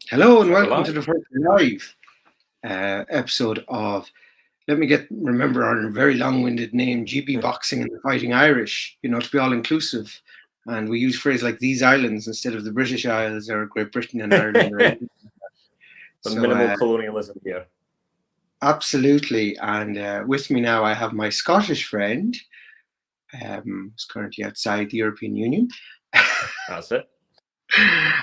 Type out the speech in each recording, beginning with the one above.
Hello and So we're welcome to live. the first live episode of, let me remember our very long-winded name, GB Boxing and the Fighting Irish, to be all inclusive. And we use phrases like these islands instead of the British Isles or Great Britain and Ireland or anything. Some So minimal colonialism here. absolutely. And with me now I have my Scottish friend, who's currently outside the European Union. That's it.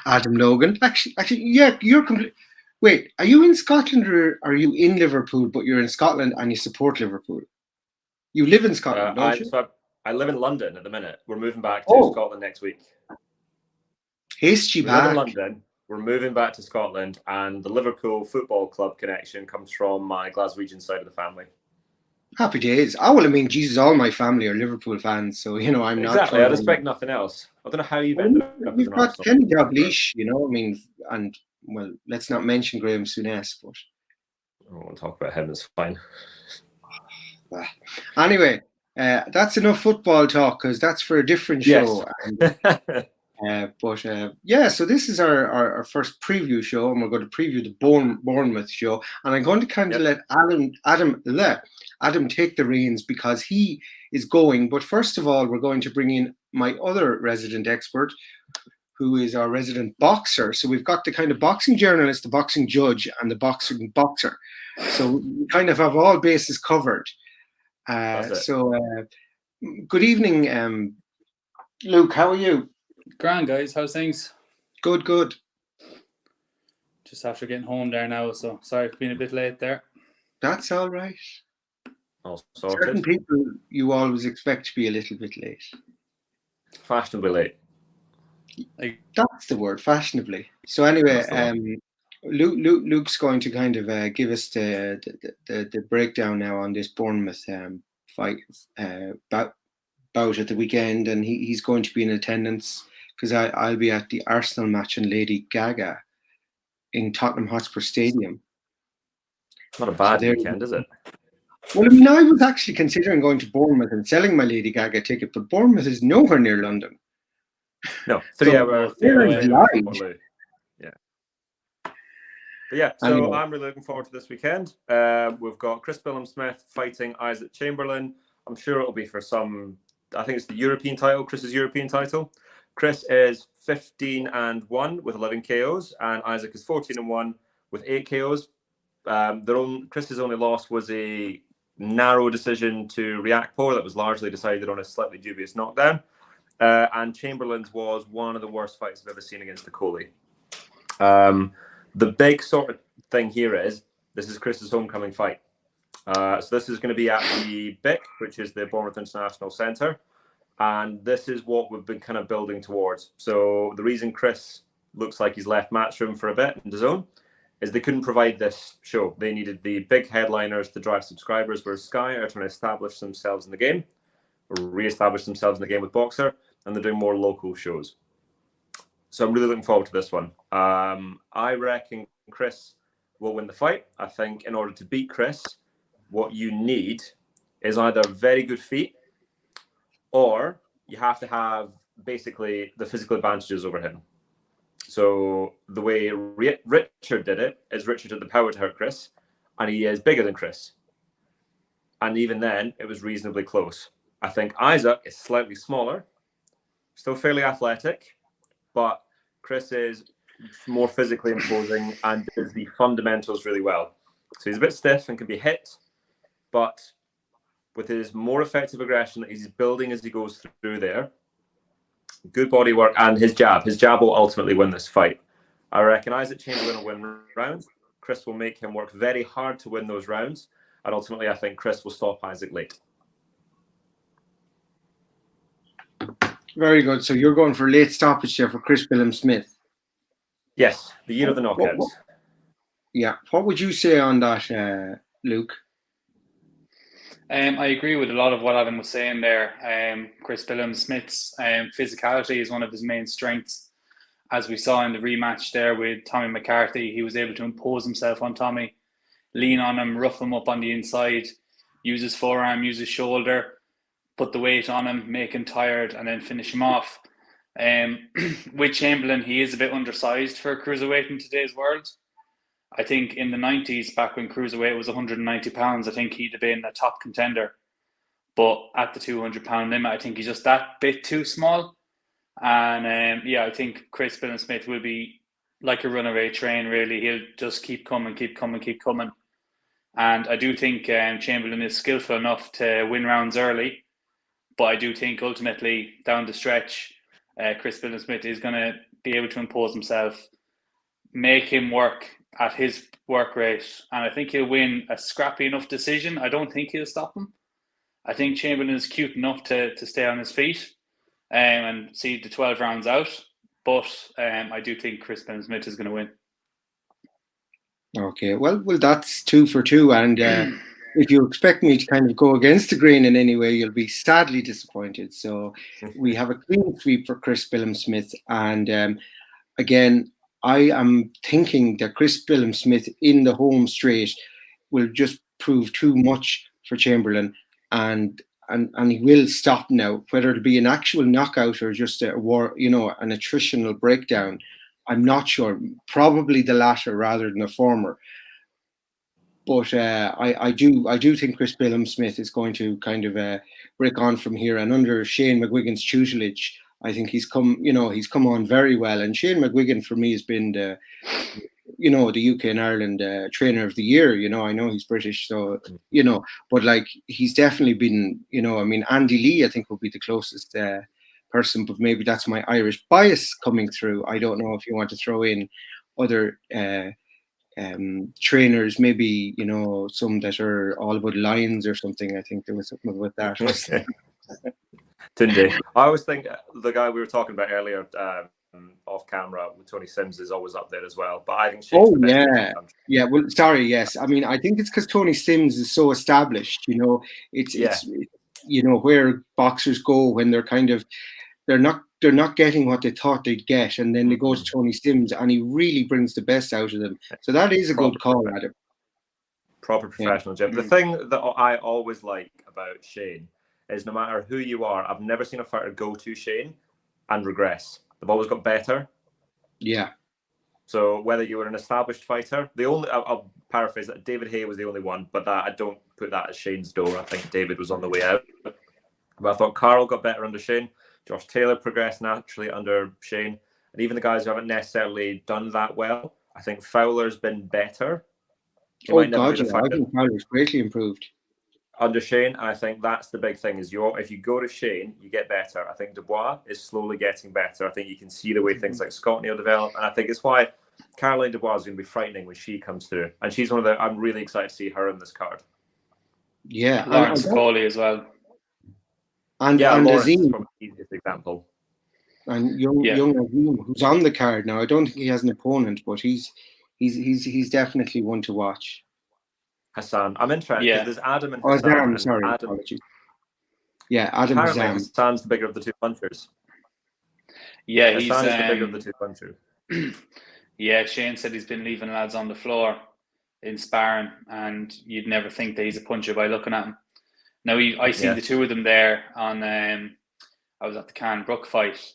Adam Logan. Actually, yeah, you're complete. Wait, are you in Scotland or are you in Liverpool? But you're in Scotland and you support Liverpool. You live in Scotland, don't I you? so I live in London at the minute. We're moving back to Oh, Scotland next week. hasty We live in back. London. We're moving back to Scotland, and the Liverpool Football Club connection comes from my Glaswegian side of the family. Happy days. Oh, well, I mean, Jesus, all my family are Liverpool fans, so I'm not Exactly. I'd trying to. expect nothing else. I don't know how you've Well, ended up as you've an got Arsenal Kenny fan, but Dalglish, I mean, and well, let's not mention Graham Souness, but I won't talk about him. It's fine. anyway, that's enough football talk because that's for a different show. Yes. Yeah, so this is our first preview show, and we're going to preview the Bournemouth show. And I'm going to kind of Yep. let Adam take the reins because he is going. But first of all, we're going to bring in my other resident expert, who is our resident boxer. So we've got the kind of boxing journalist, the boxing judge, and the boxing boxer. So we kind of have all bases covered. That's it. So good evening, Luke. How are you? Grand, guys. How's things? Good, good. Just after getting home there now, so sorry for being a bit late there. That's all right. All Certain sorted. people you always expect to be a little bit late. Fashionably late. That's the word, fashionably. So anyway, That's the one. Luke's going to kind of give us the breakdown now on this Bournemouth fight bout at the weekend, and he's going to be in attendance because I'll be at the Arsenal match and Lady Gaga in Tottenham Hotspur Stadium. Not a bad weekend, is it? Well, I mean, I was actually considering going to Bournemouth and selling my Lady Gaga ticket, but Bournemouth is nowhere near London. No, 3 hours. Yeah. But yeah, so anyway. I'm really looking forward to this weekend. We've got Chris Billiam-Smith fighting Isaac Chamberlain. I'm sure it'll be for some, I think it's the European title, Chris's European title. Chris is 15-1 with 11 KOs, and Isaac is 14-1 with 8 KOs. Chris's only loss was a narrow decision to Riakpo that was largely decided on a slightly dubious knockdown. And Chamberlain's was one of the worst fights I've ever seen against the Coley. The big sort of thing here is this is Chris's homecoming fight. So this is going to be at the BIC, which is the Bournemouth International Centre. And this is what we've been kind of building towards. So the reason Chris looks like he's left Matchroom for a bit in DAZN is they couldn't provide this show. They needed the big headliners to drive subscribers, whereas Sky are trying to establish themselves in the game, or re-establish themselves in the game with Boxer, and they're doing more local shows. So I'm really looking forward to this one. I reckon Chris will win the fight. I think in order to beat Chris, what you need is either very good feet, or you have to have basically the physical advantages over him. So the way Richard did it is Richard had the power to hurt Chris, and he is bigger than Chris. And even then, it was reasonably close. I think Isaac is slightly smaller, still fairly athletic, but Chris is more physically imposing and does the fundamentals really well. So he's a bit stiff and can be hit, but with his more effective aggression that he's building as he goes through there, good body work, and his jab will ultimately win this fight. I reckon Isaac Chamberlain will win rounds. Chris will make him work very hard to win those rounds, and ultimately I think Chris will stop Isaac late. Very good. So you're going for a late stoppage there for Chris Billiam-Smith. Yes, the year of the knockouts. Yeah. What would you say on that, Luke? I agree with a lot of what Adam was saying there. Chris Billiam-Smith's physicality is one of his main strengths. As we saw in the rematch there with Tommy McCarthy, he was able to impose himself on Tommy, lean on him, rough him up on the inside, use his forearm, use his shoulder, put the weight on him, make him tired, and then finish him off. With Chamberlain, he is a bit undersized for a cruiserweight in today's world. I think in the 90s, back when cruiserweight was 190 pounds, I think he'd have been a top contender. But at the 200-pound limit, I think he's just that bit too small. And I think Chris Billiam-Smith will be like a runaway train, really. He'll just keep coming. And I do think Chamberlain is skillful enough to win rounds early. But I do think ultimately, down the stretch, Chris Billiam-Smith is going to be able to impose himself, make him work at his work rate. And I think he'll win a scrappy enough decision. I don't think he'll stop him. I think Chamberlain is cute enough to stay on his feet and see the 12 rounds out. But I do think Chris Billiam-Smith is going to win. Okay, well, that's 2 for 2. And if you expect me to kind of go against the grain in any way, you'll be sadly disappointed. So we have a clean sweep for Chris Billiam-Smith. And again, I am thinking that Chris Billiam-Smith in the home straight will just prove too much for Chamberlain. And he will stop now, whether it'll be an actual knockout or just a war, an attritional breakdown. I'm not sure. Probably the latter rather than the former. But I do think Chris Billiam-Smith is going to kind of break on from here. And under Shane McGuigan's tutelage, I think he's come on very well. And Shane McGuigan for me has been the UK and Ireland trainer of the year. I know he's British, so but like he's definitely been. Andy Lee I think will be the closest person, but maybe that's my Irish bias coming through. I don't know if you want to throw in other trainers, maybe some that are all about lions or something. I think there was something about that. Tunde. I always think the guy we were talking about earlier off camera with Tony Sims is always up there as well. But I think Shane's the best. Yeah. Well, sorry. Yes, I mean I think it's because Tony Sims is so established. It's where boxers go when they're kind of they're not getting what they thought they'd get, and then they go to Tony Sims, and he really brings the best out of them. So that is a good call, Adam. Proper professional, Jim. The thing that I always like about Shane is no matter who you are, I've never seen a fighter go to Shane and regress. They've always got better. Yeah. So whether you were an established fighter, I'll paraphrase that. David Hay was the only one, but I don't put that at Shane's door. I think David was on the way out. But I thought Carl got better under Shane. Josh Taylor progressed naturally under Shane. And even the guys who haven't necessarily done that well, I think Fowler's been better. I think Fowler's greatly improved under Shane, and I think that's the big thing is if you go to Shane, you get better. I think Dubois is slowly getting better. I think you can see the way things like Scott Neal develop, and I think it's why Caroline Dubois is going to be frightening when she comes through. And she's one of I'm really excited to see her in this card. Yeah, Lawrence Coley as well. And Lawrence Azim, is probably the easiest example. And young Azim, who's on the card now. I don't think he has an opponent, but he's definitely one to watch. Hassan, I'm interested. Yeah. There's Adam and Hassan. Azam, sorry. Apologies. Yeah, Adam Apparently, Azam. Hassan's the bigger of the two punchers. Yeah, Hassan's the bigger of the two punchers. Yeah, Shane said he's been leaving lads on the floor in sparring, and you'd never think that he's a puncher by looking at him. Now, I seen the two of them there on. I was at the Can Brook fight,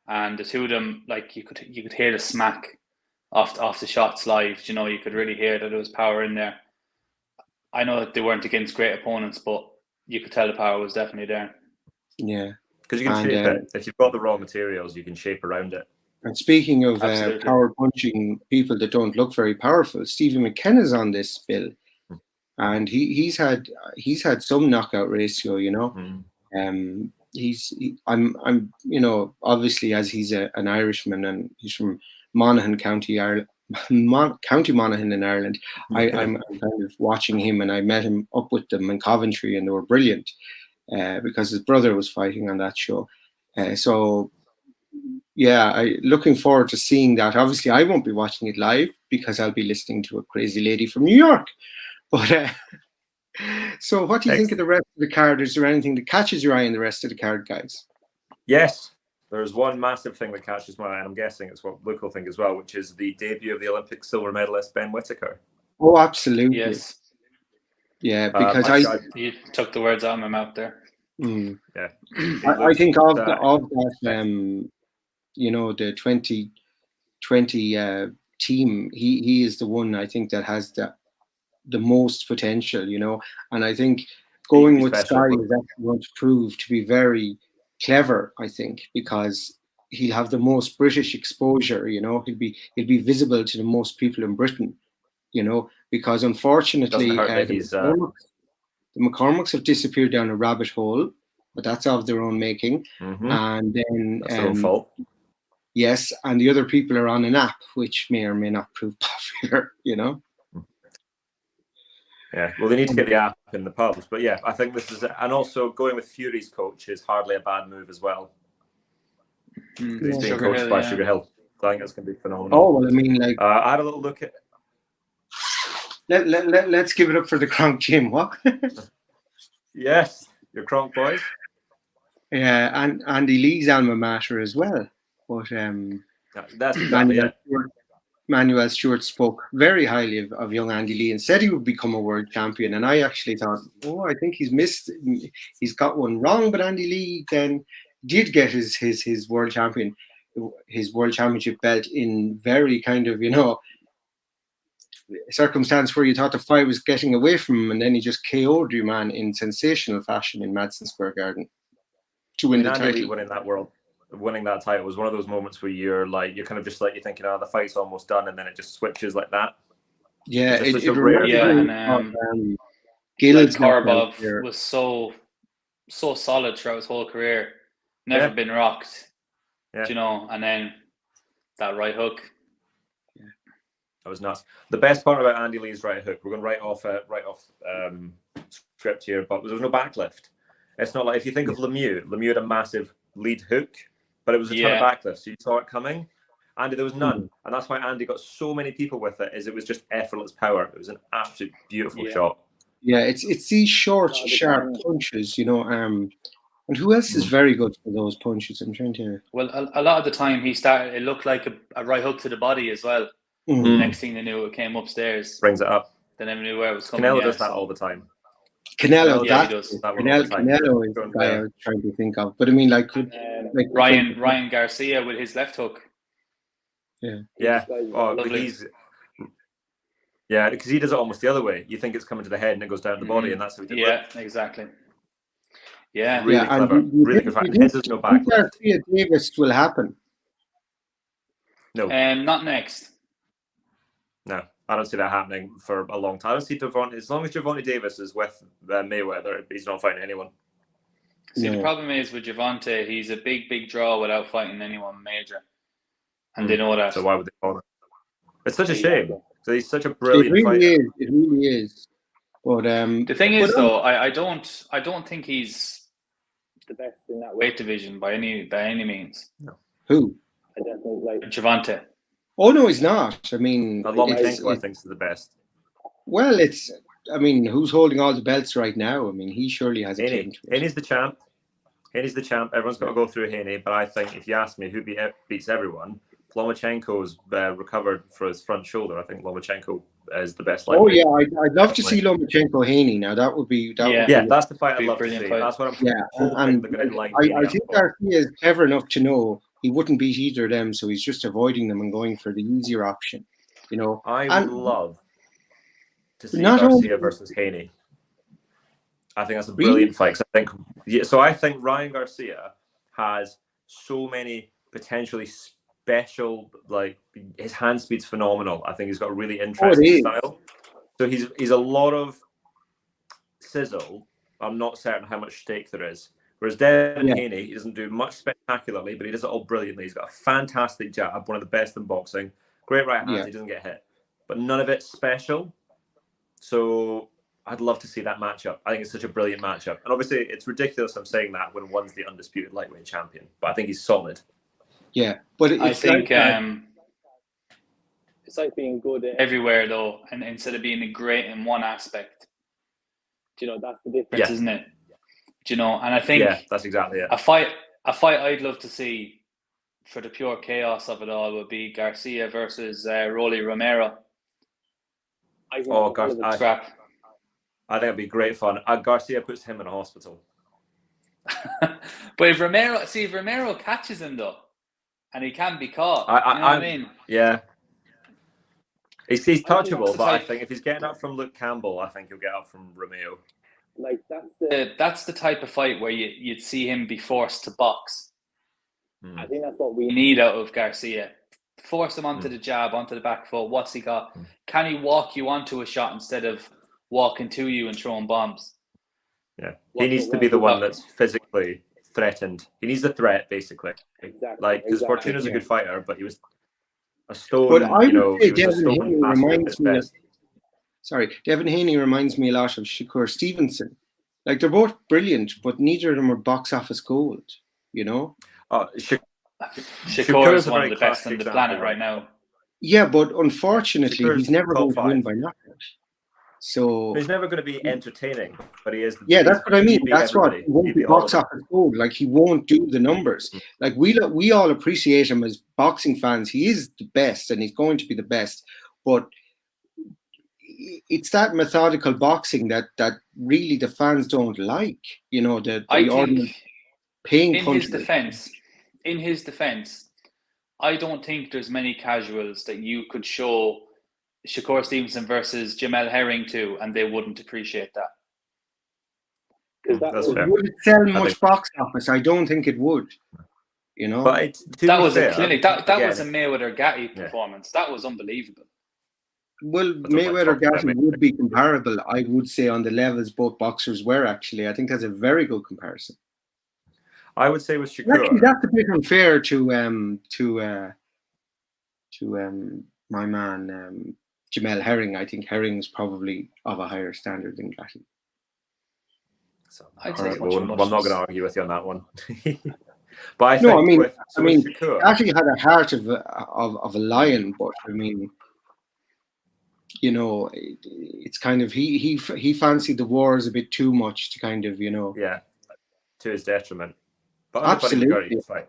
and the two of them, like you could hear the smack off the shots live. You could really hear that there was power in there. I know that they weren't against great opponents, but you could tell the power was definitely there. Yeah, because you can shape it. If you've got the raw materials, you can shape around it. And speaking of power punching people that don't look very powerful, Stevie McKenna's on this bill, and he's had some knockout ratio. I'm obviously, as he's an Irishman and he's from Monaghan County, Ireland. County Monaghan in Ireland. I'm kind of watching him, and I met him up with them in Coventry, and they were brilliant because his brother was fighting on that show. So yeah, looking forward to seeing that. Obviously, I won't be watching it live because I'll be listening to a crazy lady from New York. But so, what do you think of the rest of the card? Is there anything that catches your eye in the rest of the card, guys? Yes. There's one massive thing that catches my eye, and I'm guessing it's what Luke will think as well, which is the debut of the Olympic silver medalist Ben Whittaker. Oh, absolutely. Yes. Yeah, because you took the words out of my mouth there. Yeah. I think of that the 2020 team, he is the one I think that has the most potential, and I think going with Sky is actually going to prove to be very clever, I think, because he'll have the most British exposure, he'll be visible to the most people in Britain, because unfortunately the McCormicks have disappeared down a rabbit hole, but that's of their own making. And then that's their own fault. Yes, and the other people are on an app which may or may not prove popular, Yeah, well, they need to get the app in the pubs, but yeah, I think this is, and also going with Fury's coach is hardly a bad move as well. He's being coached by Sugar Hill. I think it's going to be phenomenal. Oh, well, I mean, like, I had a little look at. Let's give it up for the Cronk Gym. What? Yes, your Cronk boys. Yeah, and Andy Lee's alma mater as well. But that's exactly it. Manuel Stewart spoke very highly of young Andy Lee and said he would become a world champion. And I actually thought, I think he's got one wrong. But Andy Lee then did get his world championship belt in very kind of, circumstance where you thought the fight was getting away from him, and then he just KO'd you, man, in sensational fashion in Madison Square Garden to win the title. Andy Lee winning that title was one of those moments where you're kind of just like, you're thinking, the fight's almost done, and then it just switches like that. Yeah, Gilles Korobov was so solid throughout his whole career, never been rocked. And then that right hook. That was nuts. The best part about Andy Lee's right hook, we're going right off script here, but there was no backlift. It's not like, if you think of Lemieux had a massive lead hook, but it was a ton of backlift, so you saw it coming. Andy, there was none, and that's why Andy got so many people with it. It was just effortless power. It was an absolute beautiful shot. Yeah, it's these short, sharp punches, and who else is very good for those punches? I'm trying to. Well, a lot of the time it looked like a right hook to the body as well. The next thing they knew, it came upstairs. Brings it up. They never knew where it was coming. Canelo does that all the time. Canelo, he does. Canelo is the guy I was trying to think of. But I mean, like Ryan Garcia with his left hook. Yeah. Oh, because he does it almost the other way. You think it's coming to the head and it goes down the body, and that's how he did it. Yeah, exactly. Yeah, really clever. Really good fight. His is no back. Garcia Davis will happen. No, not next. No, I don't see that happening for a long time. I don't see Gervonta, as long as Gervonta Davis is with Mayweather, he's not fighting anyone. See, the problem is with Gervonta, he's a big draw without fighting anyone major. And they know that. So why would they call him? It's such a shame. So he's such a brilliant fighter. It really is. But the thing is, though, I don't think he's the best in that weight division by any means. No. Who? I definitely like Gervonta. Oh no, he's not. I mean, Lomachenko, I think, is the best. Well, who's holding all the belts right now? I mean, he surely has a claim to it. Haney's the champ. Everyone's got to go through Haney. But I think if you ask me who beats everyone, Lomachenko's recovered for his front shoulder. I think Lomachenko is the best. Oh yeah, I'd love to see Lomachenko Haney. Now that would be that's the fight I'd love to see. Fight. That's what I'm hoping they're going to like. I think Garcia is clever enough to know he wouldn't beat either of them, so he's just avoiding them and going for the easier option. I would love to see Garcia versus Haney. I think that's a brilliant fight. I think Ryan Garcia has so many potentially special, like his hand speed's phenomenal. I think he's got a really interesting style. So he's a lot of sizzle. I'm not certain how much steak there is. Whereas Devin Haney, he doesn't do much spectacularly, but he does it all brilliantly. He's got a fantastic jab, one of the best in boxing. Great right hands, he doesn't get hit. But none of it's special. So I'd love to see that matchup. I think it's such a brilliant matchup. And obviously, it's ridiculous I'm saying that when one's the undisputed lightweight champion. But I think he's solid. Yeah, but I think it's like being good everywhere, though, and instead of being great in one aspect. That's the difference, isn't it? And I think that's exactly it. A fight I'd love to see for the pure chaos of it all would be Garcia versus Rolly Romero. Scrap. I think it'd be great fun. Garcia puts him in a hospital. But if Romero catches him though, and he can be caught. I You know what I mean? Yeah. He's touchable, that's the but I type- think if he's getting up from Luke Campbell, I think he'll get up from Romeo. Like that's the type of fight where you'd see him be forced to box. I think that's what we need out of Garcia. Force him onto the jab, onto the back foot. What's he got? Can he walk you onto a shot instead of walking to you and throwing bombs? Yeah, he needs to be the one that's physically threatened. He needs the threat, basically. Exactly. Like, because Fortuna's a good fighter, but he was a stone. But I you know, would say he was a Devin stone Haney master at reminds his me. best. Devin Haney reminds me a lot of Shakur Stevenson. Like, they're both brilliant, but neither of them are box office gold. You know. Shakur is one of the best on the planet right now. Yeah, but unfortunately, Shakur's he's never going to top win 5. by knockout. So He's never going to be entertaining, but he is. Yeah, that's what I mean. That's what everybody. he won't be box office gold. Like, he won't do the numbers. Like, we all appreciate him as boxing fans. He is the best, and he's going to be the best. But it's that methodical boxing that really the fans don't like. You know, the ordinary paying puncher. In his defense, I don't think there's many casuals that you could show Shakur Stevenson versus Jamel Herring to, and they wouldn't appreciate that. That's fair. Would it sell much box office? I don't think it would. You know, but that was a clinic. That was a Mayweather Gatti performance. That was unbelievable. Well, Mayweather Gatti would be comparable, I would say, on the levels both boxers were. Actually, I think that's a very good comparison. I would say with Shakur, actually, that's a bit unfair to my man Jamel Herring. I think Herring's probably of a higher standard than Gatti. So, I'm not going to argue with you on that one. But I think Shakur, Gatti had a heart of a lion, but I mean, you know, it's kind of he fancied the wars a bit too much to kind of, you know, to his detriment. But absolutely. Fight.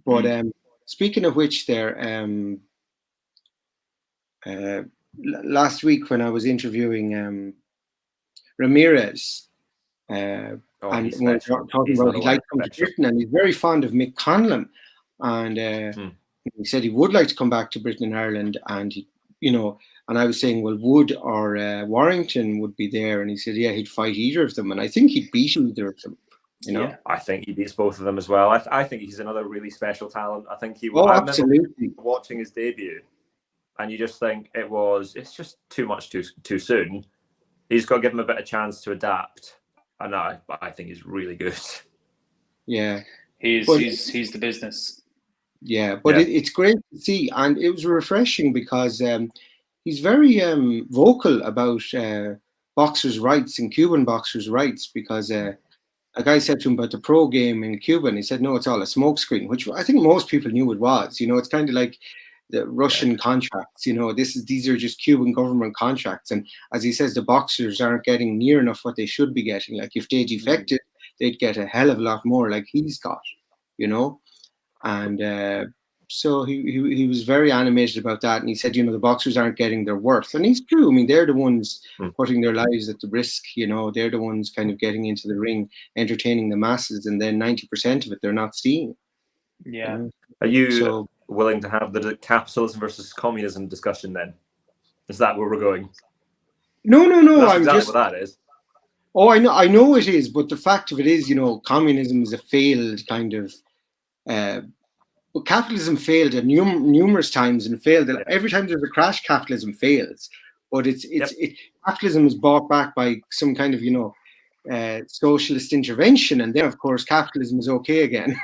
But speaking of which, there last week when I was interviewing Ramirez, and we were talking about he'd like to come to Britain, and he's very fond of Mick Conlon, and he said he would like to come back to Britain and Ireland, and he, you know, and I was saying, well, Wood or Warrington would be there, and he said, yeah, he'd fight either of them, and I think he'd beat either of them. You know? Yeah, I think he beats both of them as well. I think he's another really special talent. I think he will. Oh, absolutely. Watching his debut, and you just think it's just too much too soon. He's got to give him a bit of chance to adapt. And I think he's really good. Yeah, he's the business. Yeah, but it's great to see, and it was refreshing because he's very vocal about boxers' rights and Cuban boxers' rights, because a guy said to him about the pro game in Cuba, and he said, no, it's all a smokescreen, which I think most people knew it was. You know, it's kind of like the Russian contracts. You know, these are just Cuban government contracts, and as he says, the boxers aren't getting near enough what they should be getting. Like, if they defected, they'd get a hell of a lot more, like he's got. You know, and so he was very animated about that, and he said, you know, the boxers aren't getting their worth, and he's true. I mean, they're the ones putting their lives at the risk. You know, they're the ones kind of getting into the ring, entertaining the masses, and then 90% of it they're not seeing. Yeah. Are you willing to have the capitalism versus communism discussion then? Is that where we're going? No. That's exactly what that is. Oh, I know it is, but the fact of it is, you know, communism is a failed kind of. But capitalism failed numerous times, and failed. Every time there's a crash, capitalism fails. But capitalism is bought back by some kind of, you know, socialist intervention, and then of course capitalism is okay again.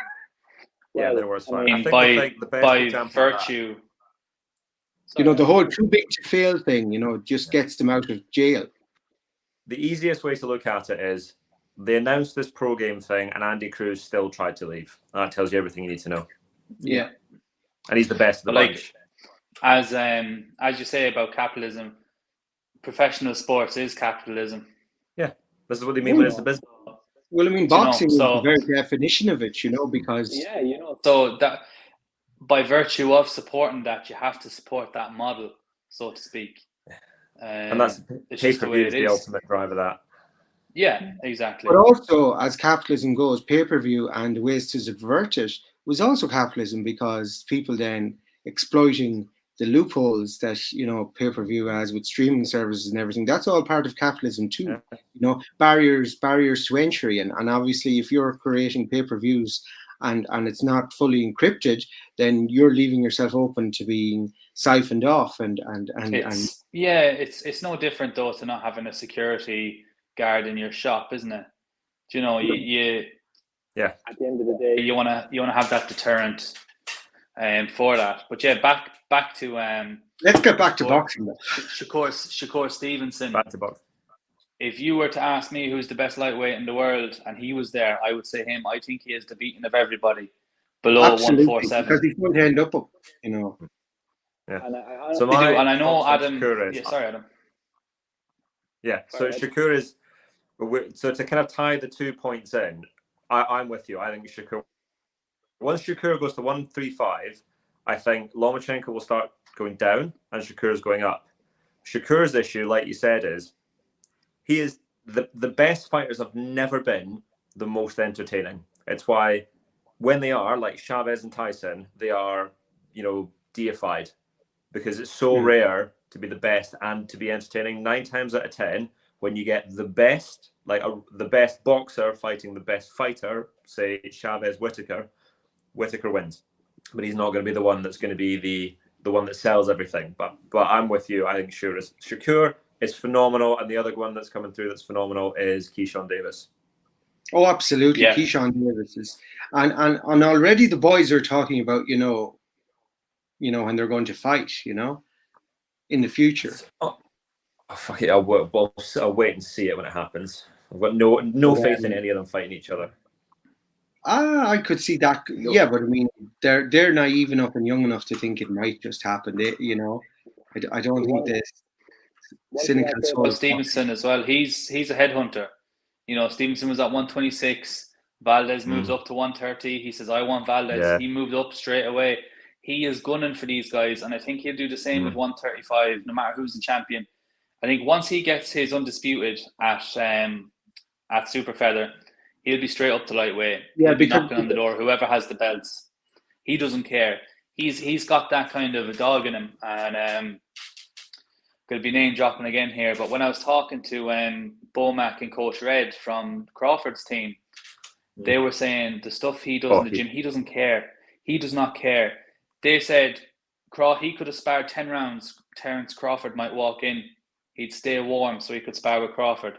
Yeah, there was fine. I think the best by virtue. You know, the whole too big to fail thing, you know, just gets them out of jail. The easiest way to look at it is they announced this pro game thing, and Andy Cruz still tried to leave. That tells you everything you need to know. Yeah, and he's the best of the bunch. As you say about capitalism, professional sports is capitalism. Yeah, this is what they mean when it's a business. Well, I mean, boxing is the very definition of it, you know, because so that by virtue of supporting that, you have to support that model, so to speak. And that's pay-per-view is the ultimate drive of that. Yeah, exactly. But also, as capitalism goes, pay-per-view and ways to subvert it was also capitalism, because people then exploiting the loopholes that pay-per-view has with streaming services and everything. That's all part of capitalism too. Barriers to entry, and obviously if you're creating pay-per-views and it's not fully encrypted, then you're leaving yourself open to being siphoned off it's no different though to not having a security guard in your shop, isn't it? You at the end of the day you want to have that deterrent for that. But back to let's get back to boxing. Shakur Stevenson. Back to boxing. If you were to ask me who's the best lightweight in the world and he was there, I would say him. I think he is the beating of everybody below 147. Because he's going to end up, Yeah. And I know Adam. Sorry, Adam. Yeah. So Shakur is. So to kind of tie the 2 points in, I'm with you. I think Shakur. Once Shakur goes to 135, I think Lomachenko will start going down and Shakur's going up. Shakur's issue, like you said, is he is the best fighters have never been the most entertaining. It's why when they are like Chavez and Tyson, they are, deified, because it's so rare to be the best and to be entertaining. 9 times out of 10, when you get the best, the best boxer fighting the best fighter, say Chavez Whittaker wins, but he's not going to be the one that's going to be the one that sells everything. But I'm with you. I think Shakur is phenomenal, and the other one that's coming through that's phenomenal is Keyshawn Davis. Oh, absolutely. Yeah. Keyshawn Davis is, and already the boys are talking about, when they're going to fight, in the future. Fuck it. I'll wait and see it when it happens. I've got no faith in any of them fighting each other. I could see that. Yeah, but I mean, they're naive enough and young enough to think it might just happen. I don't think this cynical soul. Stevenson as well. He's a headhunter. Stevenson was at 126. Valdez moves up to 130. He says, "I want Valdez." Yeah. He moved up straight away. He is gunning for these guys, and I think he'll do the same with 135, no matter who's the champion. I think once he gets his undisputed at super feather, he'll be straight up to lightweight. Yeah, he'll be knocking on the door. Whoever has the belts, he doesn't care. He's got that kind of a dog in him, and could be name dropping again here. But when I was talking to Bomac and Coach Red from Crawford's team, they were saying the stuff he does in the gym, he doesn't care. He does not care. They said he could have sparred 10 rounds. Terence Crawford might walk in. He'd stay warm so he could spar with Crawford,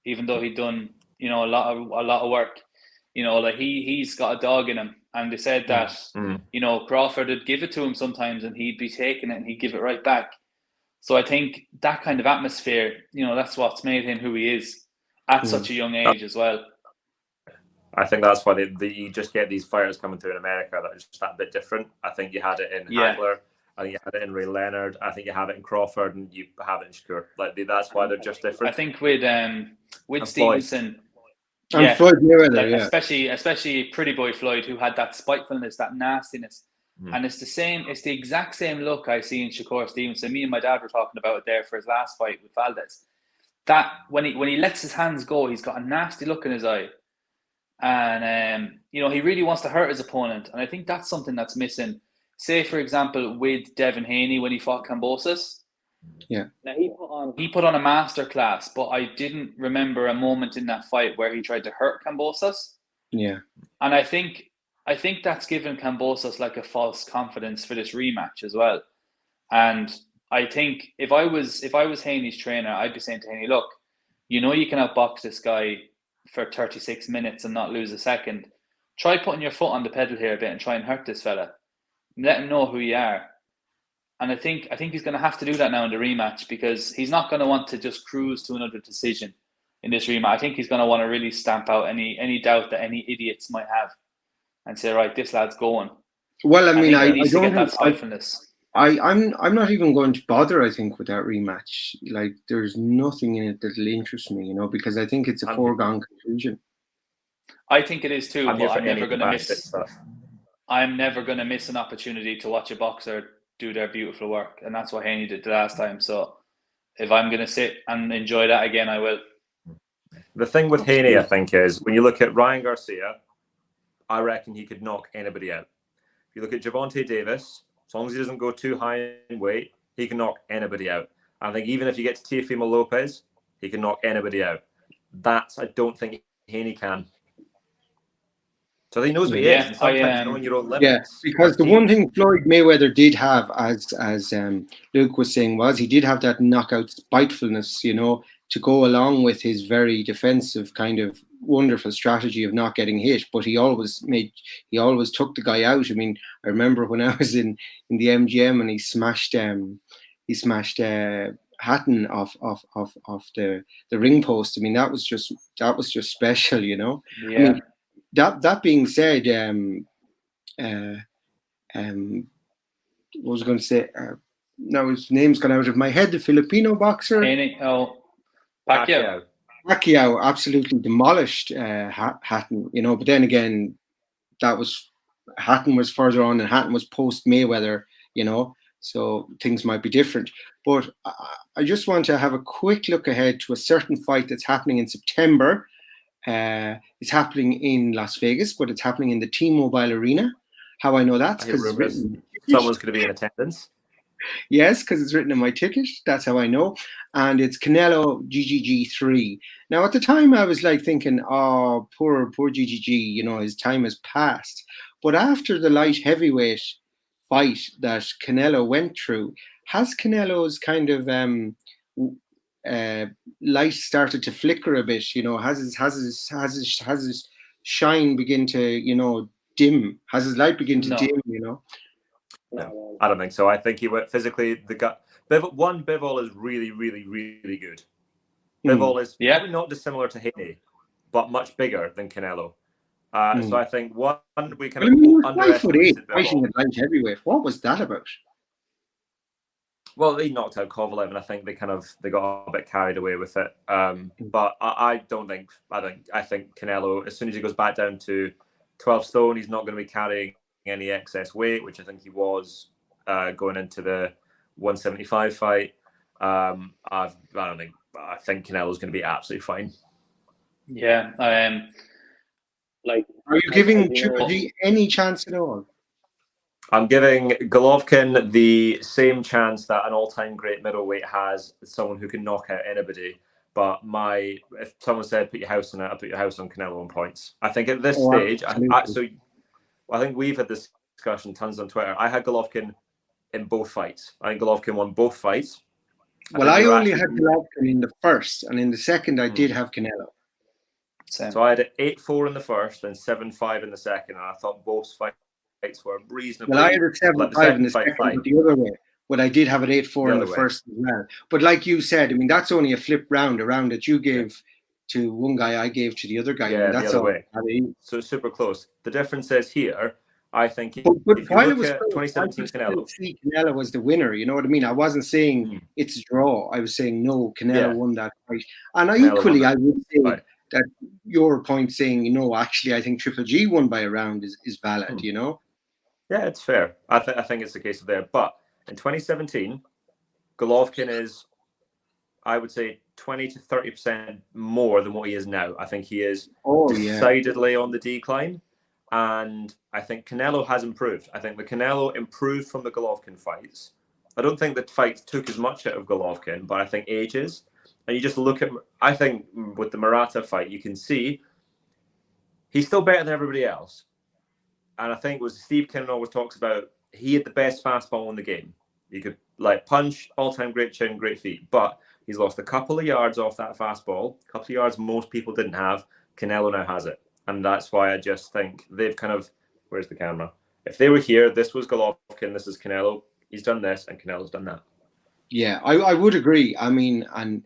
even though he'd done a lot of work. He's got a dog in him, and they said that Crawford would give it to him sometimes, and he'd be taking it and he'd give it right back. So I think that kind of atmosphere, that's what's made him who he is at such a young age as well. I think that's why you just get these fighters coming through in America that are just that bit different. I think you had it in Hagler. I think you had it in Ray Leonard. I think you have it in Crawford, and you have it in Shakur. That's why they're just different. I think with Stevenson, and Floyd Mayweather, especially Pretty Boy Floyd, who had that spitefulness, that nastiness, and it's the exact same look I see in Shakur Stevenson. Me and my dad were talking about it there for his last fight with Valdez. That when he lets his hands go, he's got a nasty look in his eye, and he really wants to hurt his opponent, and I think that's something that's missing. Say, for example, with Devin Haney when he fought Kambosos. Yeah. Now he put on a masterclass, but I didn't remember a moment in that fight where he tried to hurt Kambosos. Yeah. And I think that's given Kambosos like a false confidence for this rematch as well. And I think if I was Haney's trainer, I'd be saying to Haney, look, you can outbox this guy for 36 minutes and not lose a second. Try putting your foot on the pedal here a bit and try and hurt this fella. Let him know who you are. And I think he's going to have to do that now in the rematch, because he's not going to want to just cruise to another decision in this rematch. I think he's going to want to really stamp out any doubt that any idiots might have and say, right, this lad's going. Well, I mean, I don't get that spitefulness. I'm not even going to bother, I think, with that rematch. Like, there's nothing in it that'll interest me, because I think it's a foregone conclusion. I think it is too, but I'm never going to miss stuff. I'm never going to miss an opportunity to watch a boxer do their beautiful work. And that's what Haney did the last time. So if I'm going to sit and enjoy that again, I will. The thing with Haney, I think, is when you look at Ryan Garcia, I reckon he could knock anybody out. If you look at Gervonta Davis, as long as he doesn't go too high in weight, he can knock anybody out. I think even if you get to Teofimo Lopez, he can knock anybody out. I don't think Haney can. So he knows what he is. And sometimes knowing your own limits. Yeah, because the one thing Floyd Mayweather did have, as Luke was saying, was he did have that knockout spitefulness, to go along with his very defensive kind of wonderful strategy of not getting hit. But he always took the guy out. I mean, I remember when I was in the MGM and he smashed Hatton off the ring post. I mean, that was just special, Yeah. I mean, that being said, what was I going to say? Now his name's gone out of my head. The Filipino boxer, Pacquiao. Pacquiao absolutely demolished Hatton. But then again, Hatton was further on, and Hatton was post Mayweather. So things might be different. But I just want to have a quick look ahead to a certain fight that's happening in September. It's happening in Las Vegas, but it's happening in the T-Mobile Arena. How I know that? Because someone's going to be in attendance. Yes, because it's written in my ticket. That's how I know. And it's Canelo GGG 3. Now, at the time, I was like thinking, oh, poor GGG, his time has passed. But after the light heavyweight fight that Canelo went through, has Canelo's kind of light started to flicker a bit? Has his shine begin to dim? Has his light begin to dim? No, I don't think so. I think he went physically. The gut. Bivol is really, really, really good. Bivol is probably not dissimilar to Haney, but much bigger than Canelo. So I think we kind of underestimated Bivol. Light heavyweight. What was that about? Well, he knocked out Kovalev, and I think they got a bit carried away with it. But I think Canelo, as soon as he goes back down to 12 stone, he's not going to be carrying any excess weight, which I think he was going into the 175 fight. I think Canelo's going to be absolutely fine. Yeah. Are you giving Triple G any chance at all? I'm giving Golovkin the same chance that an all-time great middleweight has, someone who can knock out anybody. But if someone said put your house on it, I'll put your house on Canelo on points. I think at this stage, I think we've had this discussion tons on Twitter. I had Golovkin in both fights. I think Golovkin won both fights. I only had Golovkin in the first, and in the second, I did have Canelo. Same. So I had 8-4 in the first, and 7-5 in the second, and I thought both fights were reasonably. Well, I had a 7-5 in the second, but the other way. But I did have an 8-4 in the first as well. But like you said, I mean, that's only a flip round that you gave to one guy, I gave to the other guy. Yeah, that's the other way. So it's super close. The difference is here, I think, if you look at 2017 Canelo. Canelo was the winner, you know what I mean? I wasn't saying it's a draw. I was saying, no, Canelo won that fight. And I would say that your point saying, actually, I think Triple G won by a round is valid, Yeah, it's fair. I think it's the case there. But in 2017, Golovkin is, I would say, 20 to 30% more than what he is now. I think he is decidedly on the decline. And I think Canelo has improved. I think the Canelo improved from the Golovkin fights. I don't think the fights took as much out of Golovkin, but I think ages. And you just look at, I think with the Murata fight, you can see he's still better than everybody else. And I think was Steve Kennan always talks about, he had the best fastball in the game. You could punch, all-time great chin, great feet, but he's lost a couple of yards off that fastball, a couple of yards most people didn't have. Canelo now has it. And that's why I just think they've where's the camera? If they were here, this was Golovkin, this is Canelo. He's done this and Canelo's done that. Yeah, I would agree. I mean, and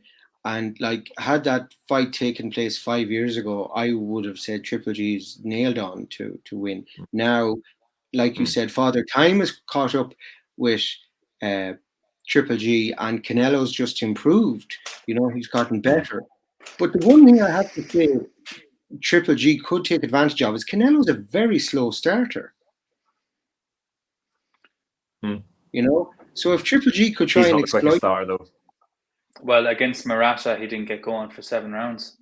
had that fight taken place 5 years ago, I would have said Triple G's nailed on to win. Now, like you said, Father Time has caught up with Triple G, and Canelo's just improved. He's gotten better. But the one thing I have to say Triple G could take advantage of is Canelo's a very slow starter. So if Triple G could try and exploit... Starter, though. Well, against Murata, he didn't get going for 7 rounds.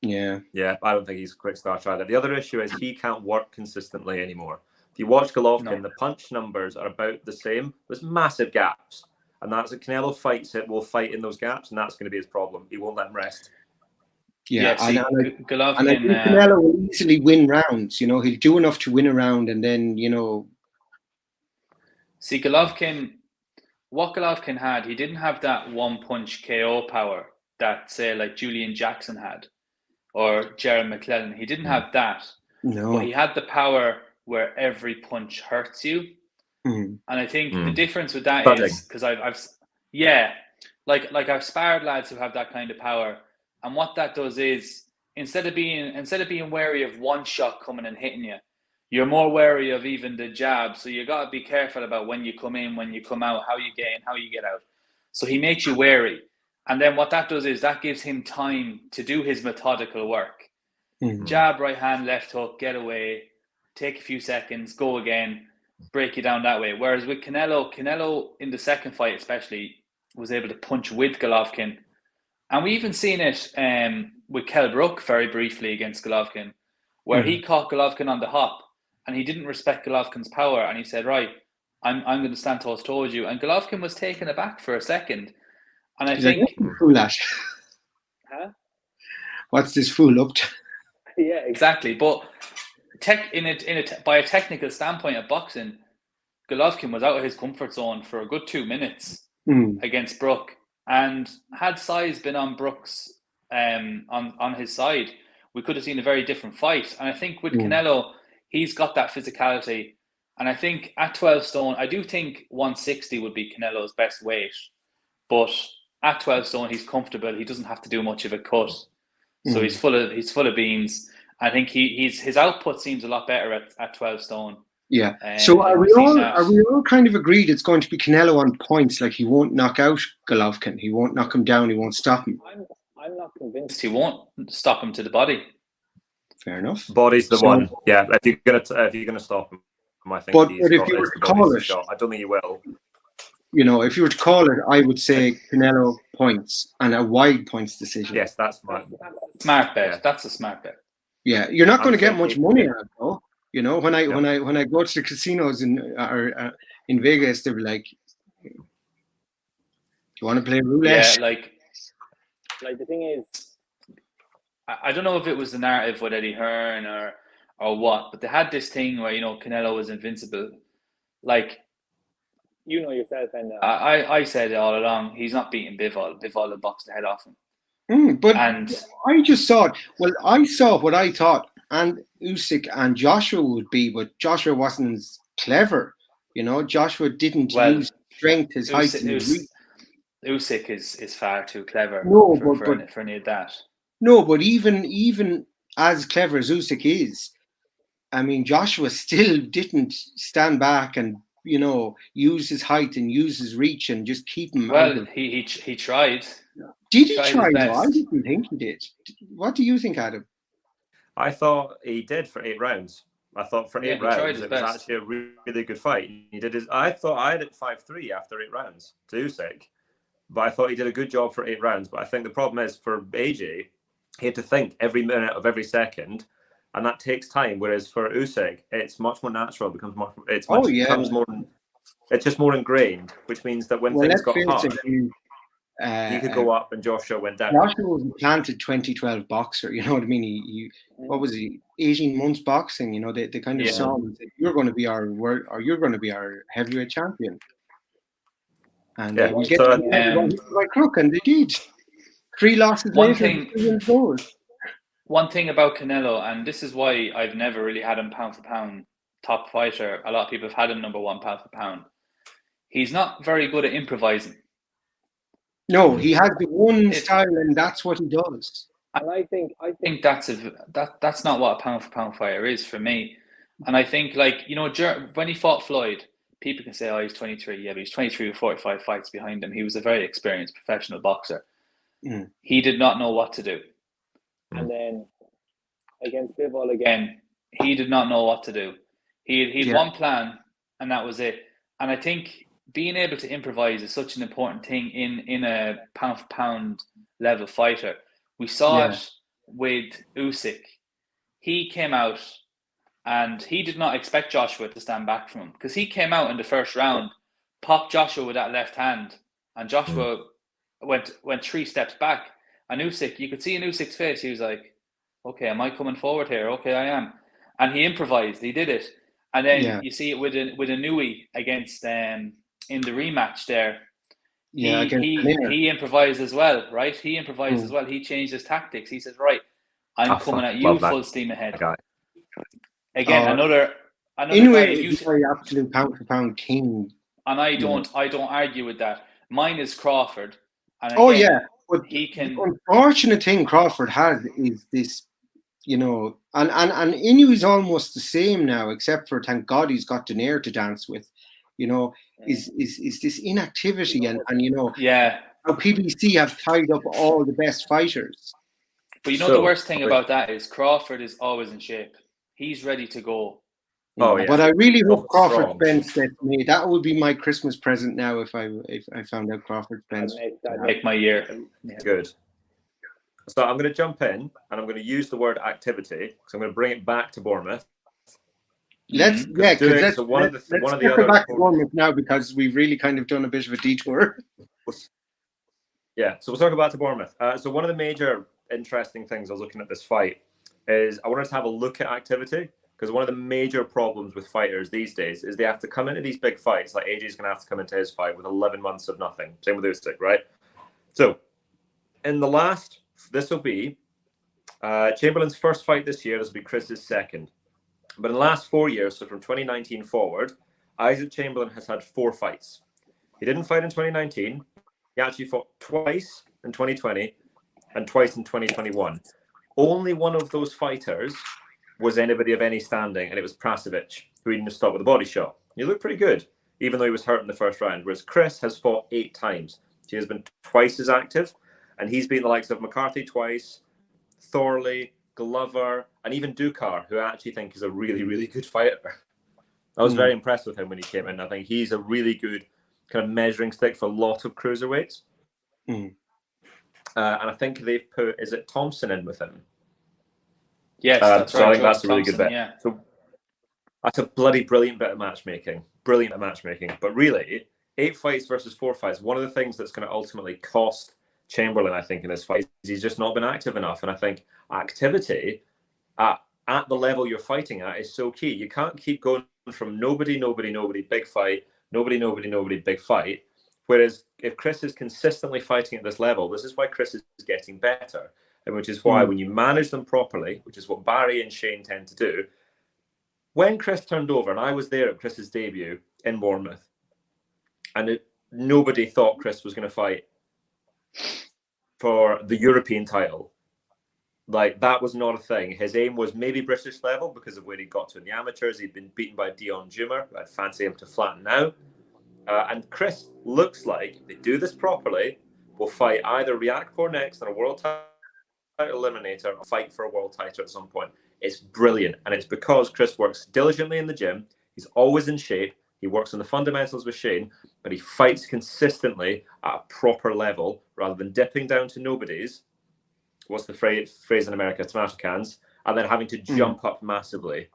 Yeah. Yeah, I don't think he's a quick starter either. The other issue is he can't work consistently anymore. If you watch Golovkin, the punch numbers are about the same. There's massive gaps. And that's if Canelo fights it, will fight in those gaps, and that's going to be his problem. He won't let him rest. Yeah, see, Golovkin, and I think Canelo will easily win rounds. You know, he'll do enough to win a round, and then, you know. See, Golovkin, what Golovkin had, he didn't have that one-punch KO power that, say, like Julian Jackson had, or Jared McClellan. He didn't have that. No. But he had the power where every punch hurts you. Mm. And I think the difference with that is because I've sparred lads who have that kind of power, and what that does is instead of being wary of one shot coming and hitting you, you're more wary of even the jab. So you got to be careful about when you come in, when you come out, how you get in, how you get out. So he makes you wary, and then what that does is that gives him time to do his methodical work. Mm-hmm. Jab, right hand, left hook, get away, take a few seconds, go again, break you down that way. Whereas with Canelo in the second fight especially was able to punch with Golovkin. And we even seen it with Kell Brook very briefly against Golovkin, where he caught Golovkin on the hop and he didn't respect Golovkin's power, and he said, right, I'm going to stand toe-to-toe with you. And Golovkin was taken aback for a second. And I think... Huh? What's this fool up to? Yeah, exactly. But by a technical standpoint of boxing, Golovkin was out of his comfort zone for a good 2 minutes against Brook. And had size been on Brook's on his side, we could have seen a very different fight. And I think with Canelo, he's got that physicality. And I think at 12 stone, I do think 160 would be Canelo's best weight. But at 12 stone, he's comfortable. He doesn't have to do much of a cut. So he's full of beans. I think his output seems a lot better at 12 stone. Yeah. So are we all kind of agreed it's going to be Canelo on points? Like he won't knock out Golovkin, he won't knock him down, he won't stop him. I'm not convinced he won't stop him to the body. Fair enough. Body's the one. Yeah. If you're gonna stop him, I think. But if you were to call it, I don't think he will. You know, if you were to call it, I would say Canelo points and a wide points decision. Yes, that's smart. Smart bet. Yeah. That's a smart bet. Yeah, you're not going to get much money out of it, though. You know, when I go to the casinos in Vegas, they're like, "Do you want to play roulette?" Yeah, like the thing is, I don't know if it was the narrative with Eddie Hearn or what, but they had this thing where, you know, Canelo was invincible. Like, you know yourself, and I said it all along, he's not beating Bivol. Bivol will box the head off him. I just thought, I saw what I thought and Usyk and Joshua would be, but Joshua wasn't as clever. You know, Joshua didn't use strength, his height. Usyk is far too clever for any of that. No, but even as clever as Usyk is, I mean, Joshua still didn't stand back and, you know, use his height and use his reach and just keep him. Well, he tried. Did he try? I didn't think he did. What do you think, Adam? I thought he did for 8 rounds. I thought for 8 rounds it was actually a really good fight. He did I thought I had it 5-3 after 8 rounds to Usyk, but I thought he did a good job for 8 rounds. But I think the problem is for AJ, he had to think every minute of every second, and that takes time. Whereas for Usyk, it's much more natural. It becomes more. It's just more ingrained, which means that when things got hard, he could go up and Joshua went down. Joshua was a planted 2012 boxer, you know what I mean? He what was he? 18 months boxing, you know, they kind of saw him and said, you're going to be our heavyweight champion. And we get by crook, and they did. 3 losses later. One thing about Canelo, and this is why I've never really had him pound for pound top fighter. A lot of people have had him number 1 pound for pound. He's not very good at improvising. No, he has the one style, and that's what he does. And I think that's not what a pound for pound fighter is for me. And I think, like, you know, when he fought Floyd, people can say, "Oh, he's 23." Yeah, but he's 23 with 45 fights behind him. He was a very experienced professional boxer. He did not know what to do. And then against Bivol again, he did not know what to do. He had one plan, and that was it. And I think being able to improvise is such an important thing in a pound for pound level fighter. We saw it with Usyk, he came out and he did not expect Joshua to stand back from him, because he came out in the first round, popped Joshua with that left hand, and Joshua went 3 steps back. And Usyk, you could see in Usyk's face, he was like, okay, am I coming forward here? Okay, I am. And he improvised, he did it. And then you see it with a Nui against in the rematch there. He improvised as well, right? He improvised as well. He changed his tactics. He says, right, I'm coming at you full steam ahead. Again, another anyway, guy, he's very absolute pound for pound king. And I don't argue with that. Mine is Crawford. And again, but he can. The unfortunate thing Crawford has is this, you know, and Inouye's almost the same now, except for, thank God, he's got Donaire to dance with. You know, is this inactivity and you know, how PBC have tied up all the best fighters. But you know, the worst thing about that is Crawford is always in shape. He's ready to go. But I really hope Crawford Spence gets made. That would be my Christmas present now if I found out Crawford Spence. That'd make my year. Good. So I'm going to jump in and I'm going to use the word activity because I'm going to bring it back to Bournemouth. Let's back to Bournemouth now, because we've really kind of done a bit of a detour. Yeah, so we'll talk about to Bournemouth. So one of the major interesting things I was looking at this fight is I wanted to have a look at activity, because one of the major problems with fighters these days is they have to come into these big fights. Like AJ's going to have to come into his fight with 11 months of nothing. Same with Usyk, right? So in the last, this will be Chamberlain's first fight this year. This will be Chris's second. But in the last 4 years, so from 2019 forward, Isaac Chamberlain has had 4 fights. He didn't fight in 2019. He actually fought twice in 2020 and twice in 2021. Only one of those fighters was anybody of any standing, and it was Prasovic, who he didn't stop with a body shot. He looked pretty good, even though he was hurt in the first round, whereas Chris has fought 8 times. He has been twice as active, and he's beaten the likes of McCarthy twice, Thorley, Glover, and even Dubois, who I actually think is a really, really good fighter. I was very impressed with him when he came in. I think he's a really good kind of measuring stick for a lot of cruiserweights. And I think they've put, is it Thompson in with him? Yes, that's right. I think that's a really Thompson, good bit. Yeah. So that's a bloody brilliant bit of matchmaking. Brilliant at matchmaking. But really, 8 fights versus 4 fights, one of the things that's going to ultimately cost Chamberlain, I think, in this fight is he's just not been active enough. And I think activity at the level you're fighting at is so key. You can't keep going from nobody, big fight, nobody, big fight. Whereas if Chris is consistently fighting at this level, this is why Chris is getting better. And which is why when you manage them properly, which is what Barry and Shane tend to do, when Chris turned over, and I was there at Chris's debut in Bournemouth, and nobody thought Chris was going to fight for the European title. Like, that was not a thing. His aim was maybe British level because of where he got to in the amateurs. He'd been beaten by Dion Jumer. I'd fancy him to flatten now. And Chris looks like, if they do this properly, will fight either Riakporhe next on a world title eliminator or fight for a world title at some point. It's brilliant. And it's because Chris works diligently in the gym. He's always in shape. He works on the fundamentals with Shane, but he fights consistently at a proper level rather than dipping down to nobodies. What's the phrase in America? Tomato cans. And then having to jump up massively.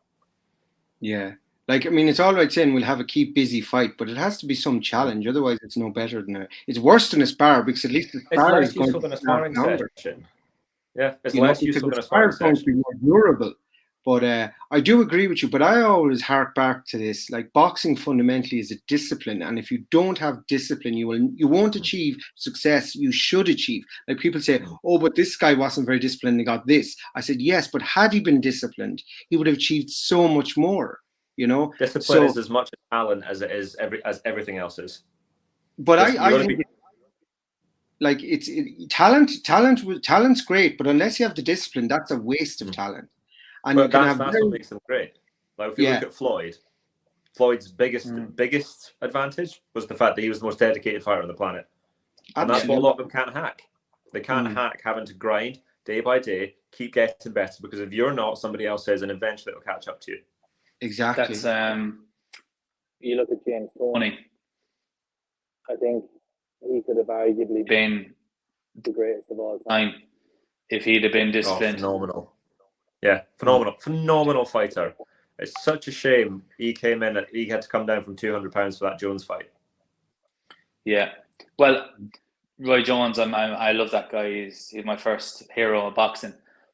Yeah. Like, I mean, it's all right saying we'll have a keep busy fight, but it has to be some challenge. Otherwise, it's no better than it's worse than a spar, because at least the spar is going to be sparring session. Yeah, it's less useful than a sparring session. Going to be more durable. But I do agree with you. But I always hark back to this. Like, boxing fundamentally is a discipline, and if you don't have discipline, you won't achieve success you should achieve. Like, people say, "Oh, but this guy wasn't very disciplined and got this." I said, "Yes, but had he been disciplined, he would have achieved so much more." You know, discipline is as much talent as it is everything else is. But I think talent's great, but unless you have the discipline, that's a waste of talent. And but that's what makes them great. Like, if you look at Floyd's biggest advantage was the fact that he was the most dedicated fighter on the planet. And that's what a lot of them can't hack. They can't hack having to grind day by day, keep getting better, because if you're not, somebody else is, and eventually it'll catch up to you. Exactly. That's you look at James Toney. I think he could have arguably been the greatest of all time. if he'd have been Oh, disciplined. phenomenal. Yeah, phenomenal fighter. It's such a shame he came in. He had to come down from 200 pounds for that Jones fight. Yeah, well, Roy Jones, I love that guy. He's my first hero of boxing.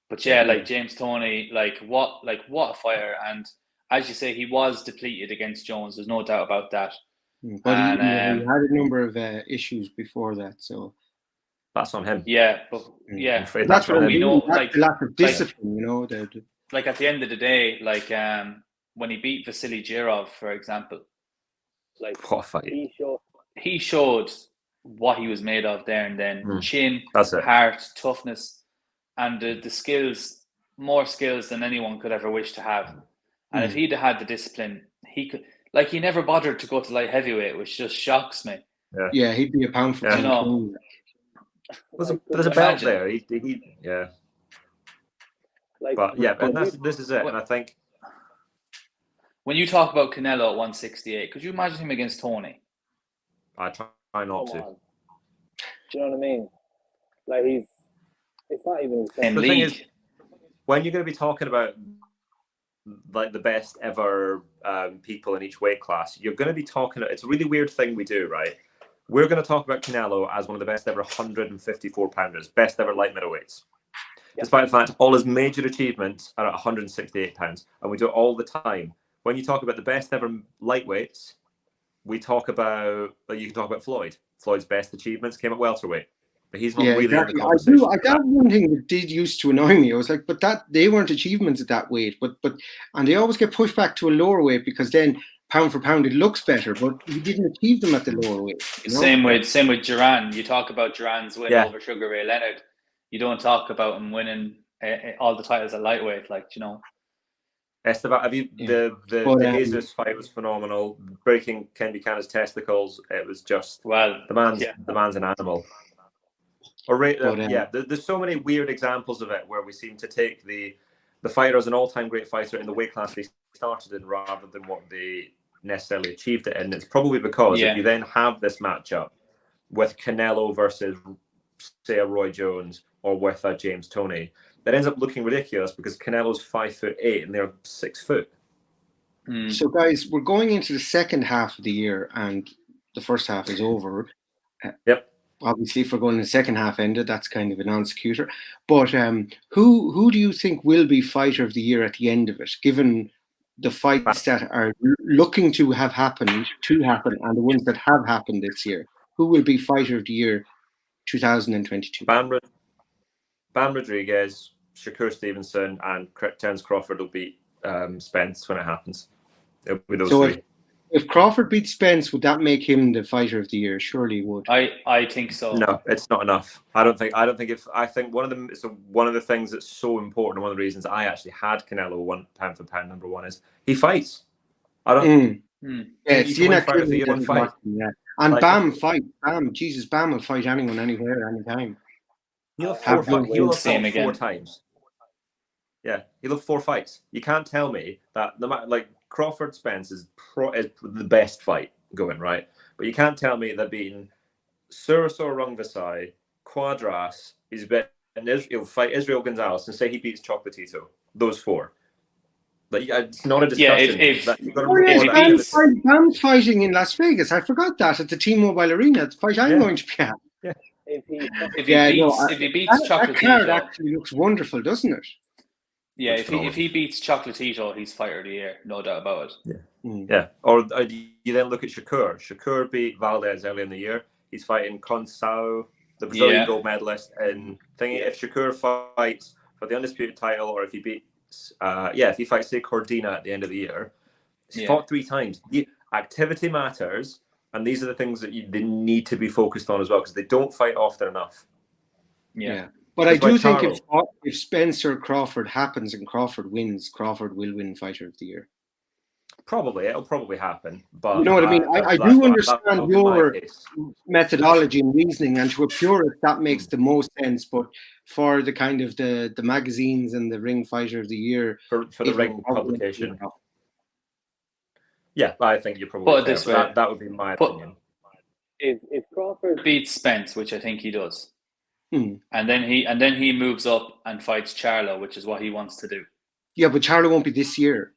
But yeah, like James Toney, like what a fighter. And as you say, he was depleted against Jones. There's no doubt about that. But he had a number of issues before that, so that's on him. Yeah, but yeah, that's what we know. That's like the lack of discipline, you know. Like at the end of the day, like when he beat Vasily Girov, for example, like what a fight. He showed what he was made of there and then. Chin, heart, toughness, and the skills, more skills than anyone could ever wish to have. And if he'd had the discipline, he could. Like, he never bothered to go to light heavyweight, which just shocks me. Yeah, he'd be a pound for pound. You know, there's a belt there. Yeah. But yeah, and this is it. And I think when you talk about Canelo at 168, could you imagine him against Toney? I try not to. Do you know what I mean? Like, it's not even the same league. Thing is, when you're going to be talking about like the best ever people in each weight class, you're going to be talking. It's a really weird thing we do, right? We're going to talk about Canelo as one of the best ever 154 pounders, best ever light middleweights. Despite the fact all his major achievements are at 168 pounds, and we do it all the time. When you talk about the best ever lightweights, we talk about. You can talk about Floyd. Floyd's best achievements came at welterweight. But he's not really in the conversation. That one thing that did used to annoy me. I was like, but that they weren't achievements at that weight. And they always get pushed back to a lower weight because then pound for pound it looks better. But he didn't achieve them at the lower weight. You know? Same with Duran. You talk about Duran's win over Sugar Ray Leonard. You don't talk about him winning all the titles at lightweight, like, you know. Esteban, have you the Jesus fight was phenomenal. Breaking Ken Buchanan's testicles, it was just the man's an animal. There's so many weird examples of it where we seem to take the fighter as an all-time great fighter in the weight class they started in rather than what they necessarily achieved it in. It's probably because if you then have this matchup with Canelo versus, say, a Roy Jones or with a James Toney, that ends up looking ridiculous because Canelo's 5'8" and they're 6 foot. So, guys, we're going into the second half of the year and the first half is over. Yep. Obviously, if we're going in the second half ended, that's kind of a non-sequitur. But who do you think will be fighter of the year at the end of it, given the fights that are looking to happen, and the ones that have happened this year? Who will be fighter of the year 2022? Bam Rodriguez, Shakur Stevenson, and Terence Crawford will beat Spence when it happens. It'll be those three. If Crawford beats Spence, would that make him the fighter of the year? Surely it would. I think so. No, it's not enough. I think one of the things that's so important, one of the reasons I actually had Canelo pound for pound number one is he fights. I don't. It's the inactivity of fight. Yeah. And Bam will fight anyone, anywhere, anytime. He'll have fought 4 times. Yeah, he'll have 4 fights. You can't tell me that no matter like Crawford Spence is the best fight going, right? But you can't tell me that beating Suraso Rungvisai, Quadras, he'll fight Israel Gonzalez and say he beats Chocolatito. Those 4. Like, it's not a discussion. Bam's fighting in Las Vegas. I forgot that at the T-Mobile Arena. The fight I'm going to be at. Yeah. If he beats Chocolatito, that card actually looks wonderful, doesn't it? Yeah, if he beats Chocolatito, he's fighter of the year, no doubt about it. Yeah. Or you then look at Shakur. Shakur beat Valdez early in the year. He's fighting Consao, the Brazilian gold medalist. And if Shakur fights for the undisputed title, or if he beats, if he fights say Cordina at the end of the year, he's fought 3 times. The activity matters, and these are the things that they need to be focused on as well because they don't fight often enough. Yeah. But I do think if Spencer Crawford happens and Crawford wins, Crawford will win fighter of the year. It'll probably happen. But you know what I mean? I do understand your methodology and reasoning, and to a purist that makes the most sense. But for the kind of the magazines and the ring fighter of the year, for the ring publication, I think you're probably. Put it this that would be my opinion. If Crawford beats Spence, which I think he does, and then he moves up and fights Charlo, which is what he wants to do. Yeah, but Charlo won't be this year.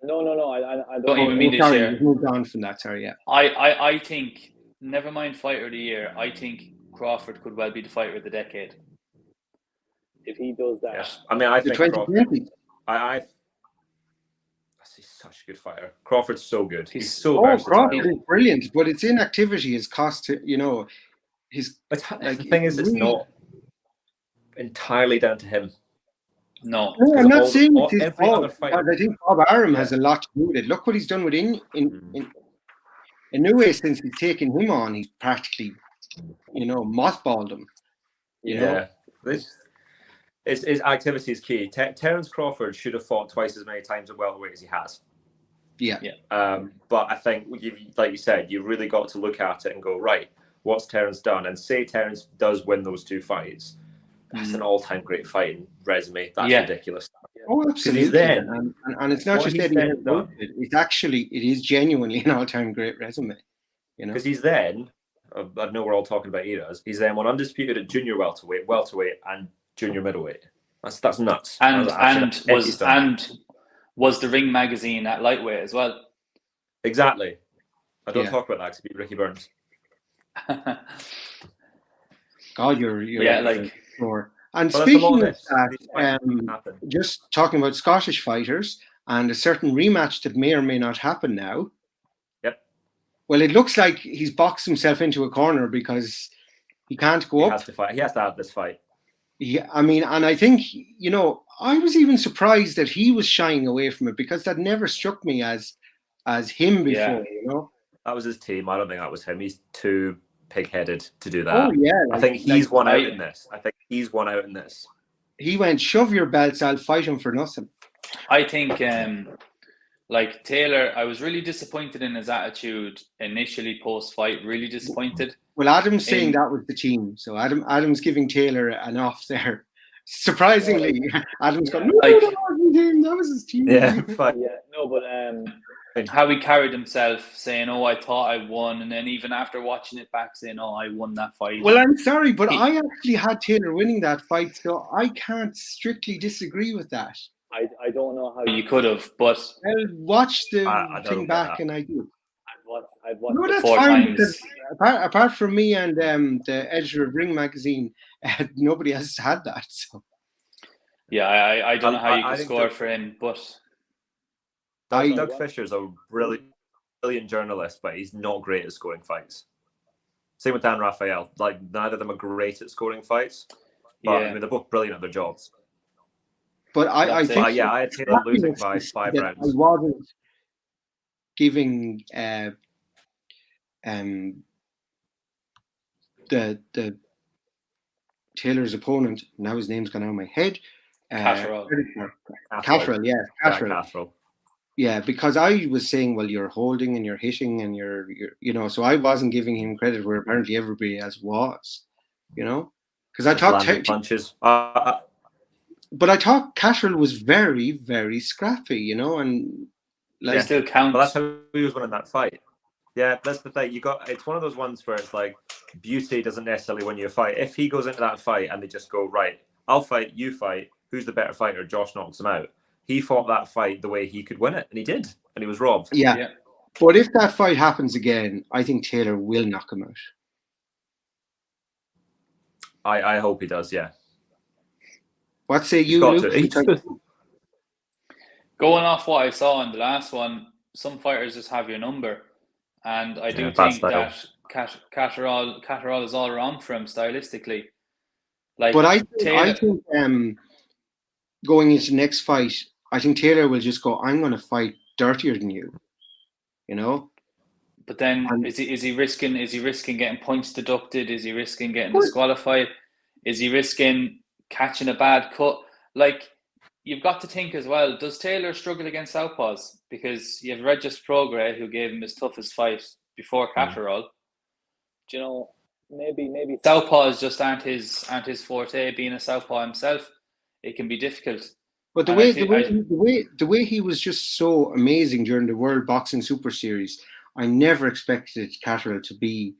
No. I Don't even mean this sorry, year. we've moved on from that. Sorry, yeah. I think, never mind fighter of the year, I think Crawford could well be the fighter of the decade. If he does that. Yeah. I mean, I The think 2020. He's such a good fighter. Crawford's so good. He's so Oh, versatile. Crawford is brilliant, but it's inactivity is cost. His The thing is, it's not entirely down to him. No, No, I'm not saying it's his every fault. other fighter. I think Bob Arum has a lot to do with it. Look what he's done with Inoue since he's taken him on. He's practically, mothballed him. Yeah, his activity is key. Terence Crawford should have fought twice as many times at welterweight as he has. Yeah. But I think, like you said, you really got to look at it and go, right, what's Terence done? And say Terence does win those 2 fights. That's an all-time great fighting resume. That's ridiculous. Oh, absolutely. Then, and it's not just that he's done. It is genuinely an all-time great resume. Because he's then, I know we're all talking about eras, he's then won undisputed at junior welterweight, and junior middleweight. That's nuts. And was the Ring magazine at lightweight as well. Exactly. I don't talk about that because it'd be Ricky Burns. God, you're sure. And Well, speaking of that, just talking about Scottish fighters and a certain rematch that may or may not happen now. Yep. Well, it looks like he's boxed himself into a corner because he can't go up. Has to fight. He has to have this fight. Yeah, I mean, and I think, I was even surprised that he was shying away from it because that never struck me as him before, That was his team. I don't think that was him. He's too pig-headed to do that. Oh, yeah. I think he's won out in this. He went, shove your belts, I'll fight him for nothing. I think, Taylor, I was really disappointed in his attitude initially post-fight, really disappointed. Well, Adam's saying that was the team. So Adam's giving Taylor an off there. Surprisingly, Adam's going, that was his team. Yeah, no, but how he carried himself, saying, "Oh, I thought I won," and then even after watching it back, saying, "Oh, I won that fight." Well, I'm sorry, but I actually had Taylor winning that fight, so I can't strictly disagree with that. I don't know how you could have, but I'll watch the thing back, and I do. I've watched no, that's 4 fine times. because apart from me and the editor of Ring magazine, nobody else had that. So yeah, I don't know how you could score for him, but Doug Fisher's a brilliant journalist, but he's not great at scoring fights. Same with Dan Raphael. Like, neither of them are great at scoring fights, but I mean, they're both brilliant at their jobs. But I think, I had Taylor losing by 5 rounds. I wasn't giving the Taylor's opponent, now his name's gone out of my head. Catterall. Catterall, yeah. Catterall. Yeah, because I was saying, well, you're holding and you're hitting and you're so I wasn't giving him credit where apparently everybody else was, because I thought punches. But I thought Catterall was very, very scrappy, and like still counts. Well, that's how he was winning that fight. Yeah, that's the thing. It's one of those ones where it's like beauty doesn't necessarily win you a fight. If he goes into that fight and they just go, right, I'll fight, you fight, who's the better fighter? Josh knocks him out. He fought that fight the way he could win it, and he did, and he was robbed. Yeah. But if that fight happens again, I think Taylor will knock him out. I hope he does, yeah. What say you, Luke? Going off what I saw in the last one, some fighters just have your number. And I do think that Catterall is all wrong for him stylistically. But I think going into the next fight, I think Taylor will just go, I'm going to fight dirtier than you. But then is he risking getting points deducted? Is he risking getting disqualified? Is he risking catching a bad cut? Like, you've got to think as well, does Taylor struggle against southpaws? Because you have Regis Prograis, who gave him his toughest fight before Catterall. Maybe southpaws just aren't his forte. Being a southpaw himself, it can be difficult. But the way he was just so amazing during the World Boxing Super Series, I never expected Catterall to be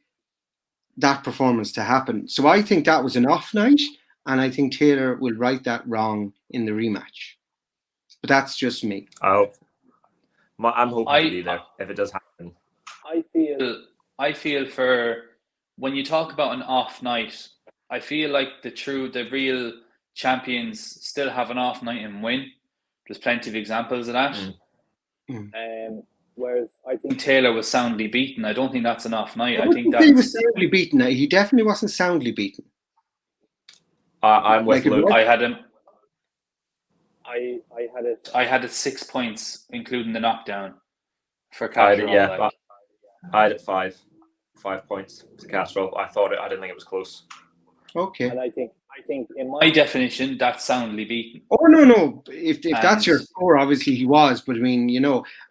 that performance to happen. So I think that was an off night, and I think Taylor will right that wrong in the rematch. But that's just me. I'm hoping to be there if it does happen. I feel for when you talk about an off night, I feel like the real champions still have an off night and win. There's plenty of examples of that. Whereas I think Taylor was soundly beaten. I don't think that's an off night. I think think he was soundly beaten. He definitely wasn't soundly beaten. I'm with Luke. I had him. I had it. I had it 6 points, including the knockdown for Cutler. I had it 5 points to Castro. I didn't think it was close. Okay. And I think in my definition, that's soundly beaten. Oh no! If that's your score, obviously he was. But I mean,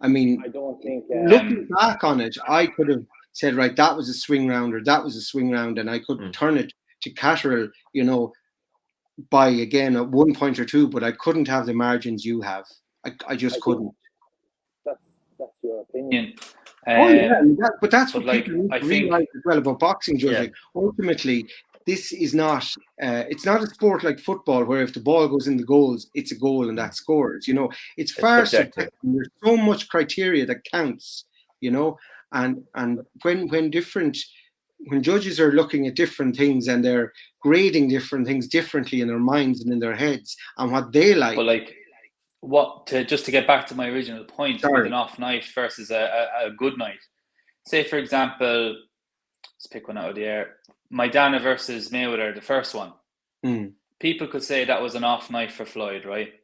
I don't think looking back on it, I could have said, right, that was a swing round, or that was a swing round, and I could turn it to Catterall, by again at 1 point or 2, but I couldn't have the margins you have. I just couldn't. That's your opinion. But that's what people need to realize as well about boxing judging. Yeah. Ultimately, this is not. It's not a sport like football where if the ball goes in the goals, it's a goal and that scores. It's far subjective. There's so much criteria that counts. And when judges are looking at different things and they're grading different things differently in their minds and in their heads and what they like. But just to get back to my original point with an off night versus a good night. Say, for example, let's pick one out of the air. Maidana versus Mayweather, the first one. People could say that was an off night for Floyd, right?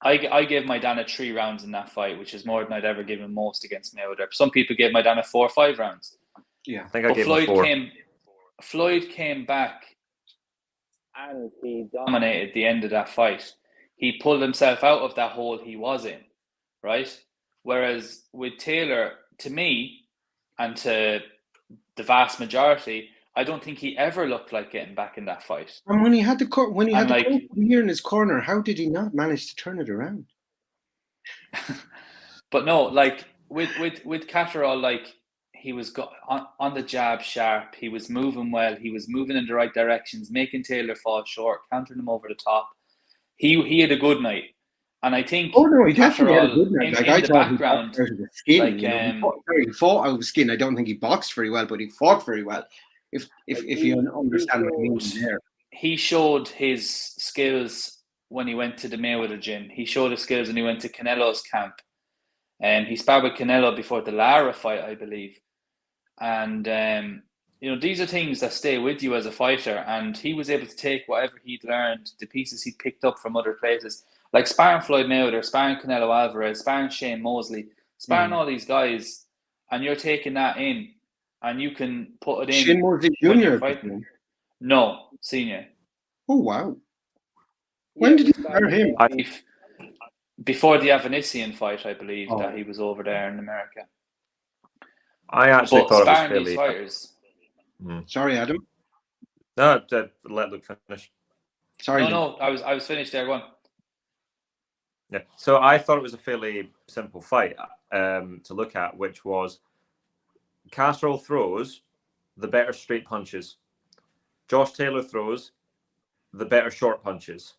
I gave Maidana 3 rounds in that fight, which is more than I'd ever given most against Mayweather. Some people gave Maidana 4 or 5 rounds. Yeah, I think I gave him 4. Floyd came back and he dominated the end of that fight. He pulled himself out of that hole he was in, right? Whereas with Taylor, to me, and to the vast majority, I don't think he ever looked like getting back in that fight. And when he had the here in his corner, how did he not manage to turn it around? But no, with Catterall, he was on the jab sharp. He was moving well. He was moving in the right directions, making Taylor fall short, countering him over the top. He had a good night. And I think he definitely had a good night. In the background, he boxed out of the skin. He fought out of the skin. I don't think he boxed very well, but he fought very well. If you understand what I mean there. He showed his skills when he went to the Mayweather gym. He showed his skills when he went to Canelo's camp. He sparred with Canelo before the Lara fight, I believe. And these are things that stay with you as a fighter. And he was able to take whatever he'd learned, the pieces he picked up from other places, like sparring Floyd Mayweather, sparring Canelo Alvarez, sparring Shane Mosley, sparring all these guys, and you're taking that in, and you can put it in. Shane Mosley Jr. No, senior. Oh wow! When did you spar him? Before the Avanesian fight, I believe that he was over there in America. I actually thought it was fairly. These fighters. Sorry, Adam. No, let Luke finish. Sorry. No, I was finished there. Go on. Yeah, so I thought it was a fairly simple fight to look at, which was Castro throws the better straight punches. Josh Taylor throws the better short punches.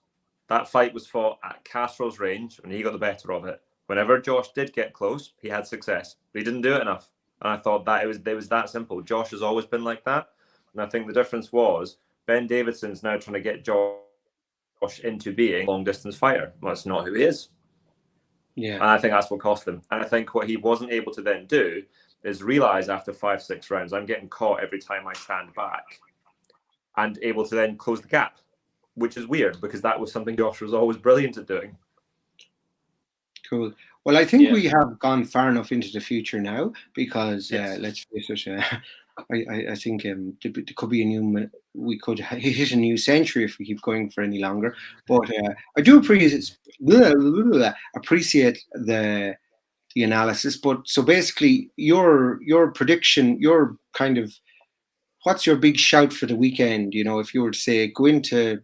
That fight was fought at Castro's range, and he got the better of it. Whenever Josh did get close, he had success, but he didn't do it enough. And I thought that it was that simple. Josh has always been like that, and I think the difference was Ben Davidson's now trying to get Josh into being a long-distance fighter. Well, that's not who he is. Yeah. And I think that's what cost him. And I think what he wasn't able to then do is realize after 5-6 rounds, I'm getting caught every time I stand back, and able to then close the gap, which is weird because that was something Josh was always brilliant at doing. Cool. Well, I think we have gone far enough into the future now because let's face it, I think there could be we could hit a new century if we keep going for any longer. But I do appreciate the analysis. But so basically, your prediction, your kind of, what's your big shout for the weekend? If you were to say, go into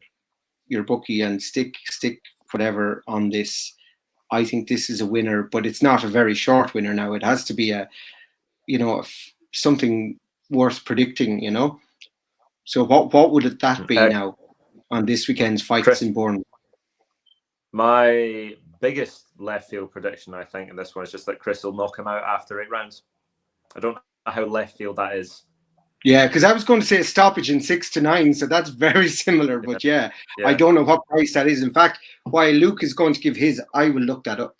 your bookie and stick whatever on this. I think this is a winner, but it's not a very short winner now. It has to be something worth predicting, So what would that be Okay. now on this weekend's fights Chris. in Bournemouth? My biggest left field prediction, I think, in this one is just that Chris will knock him out after 8 rounds. I don't know how left field that is. Yeah, because I was going to say a stoppage in 6 to 9, so that's very similar. But yeah, I don't know what price that is. In fact, while Luke is going to give his, I will look that up.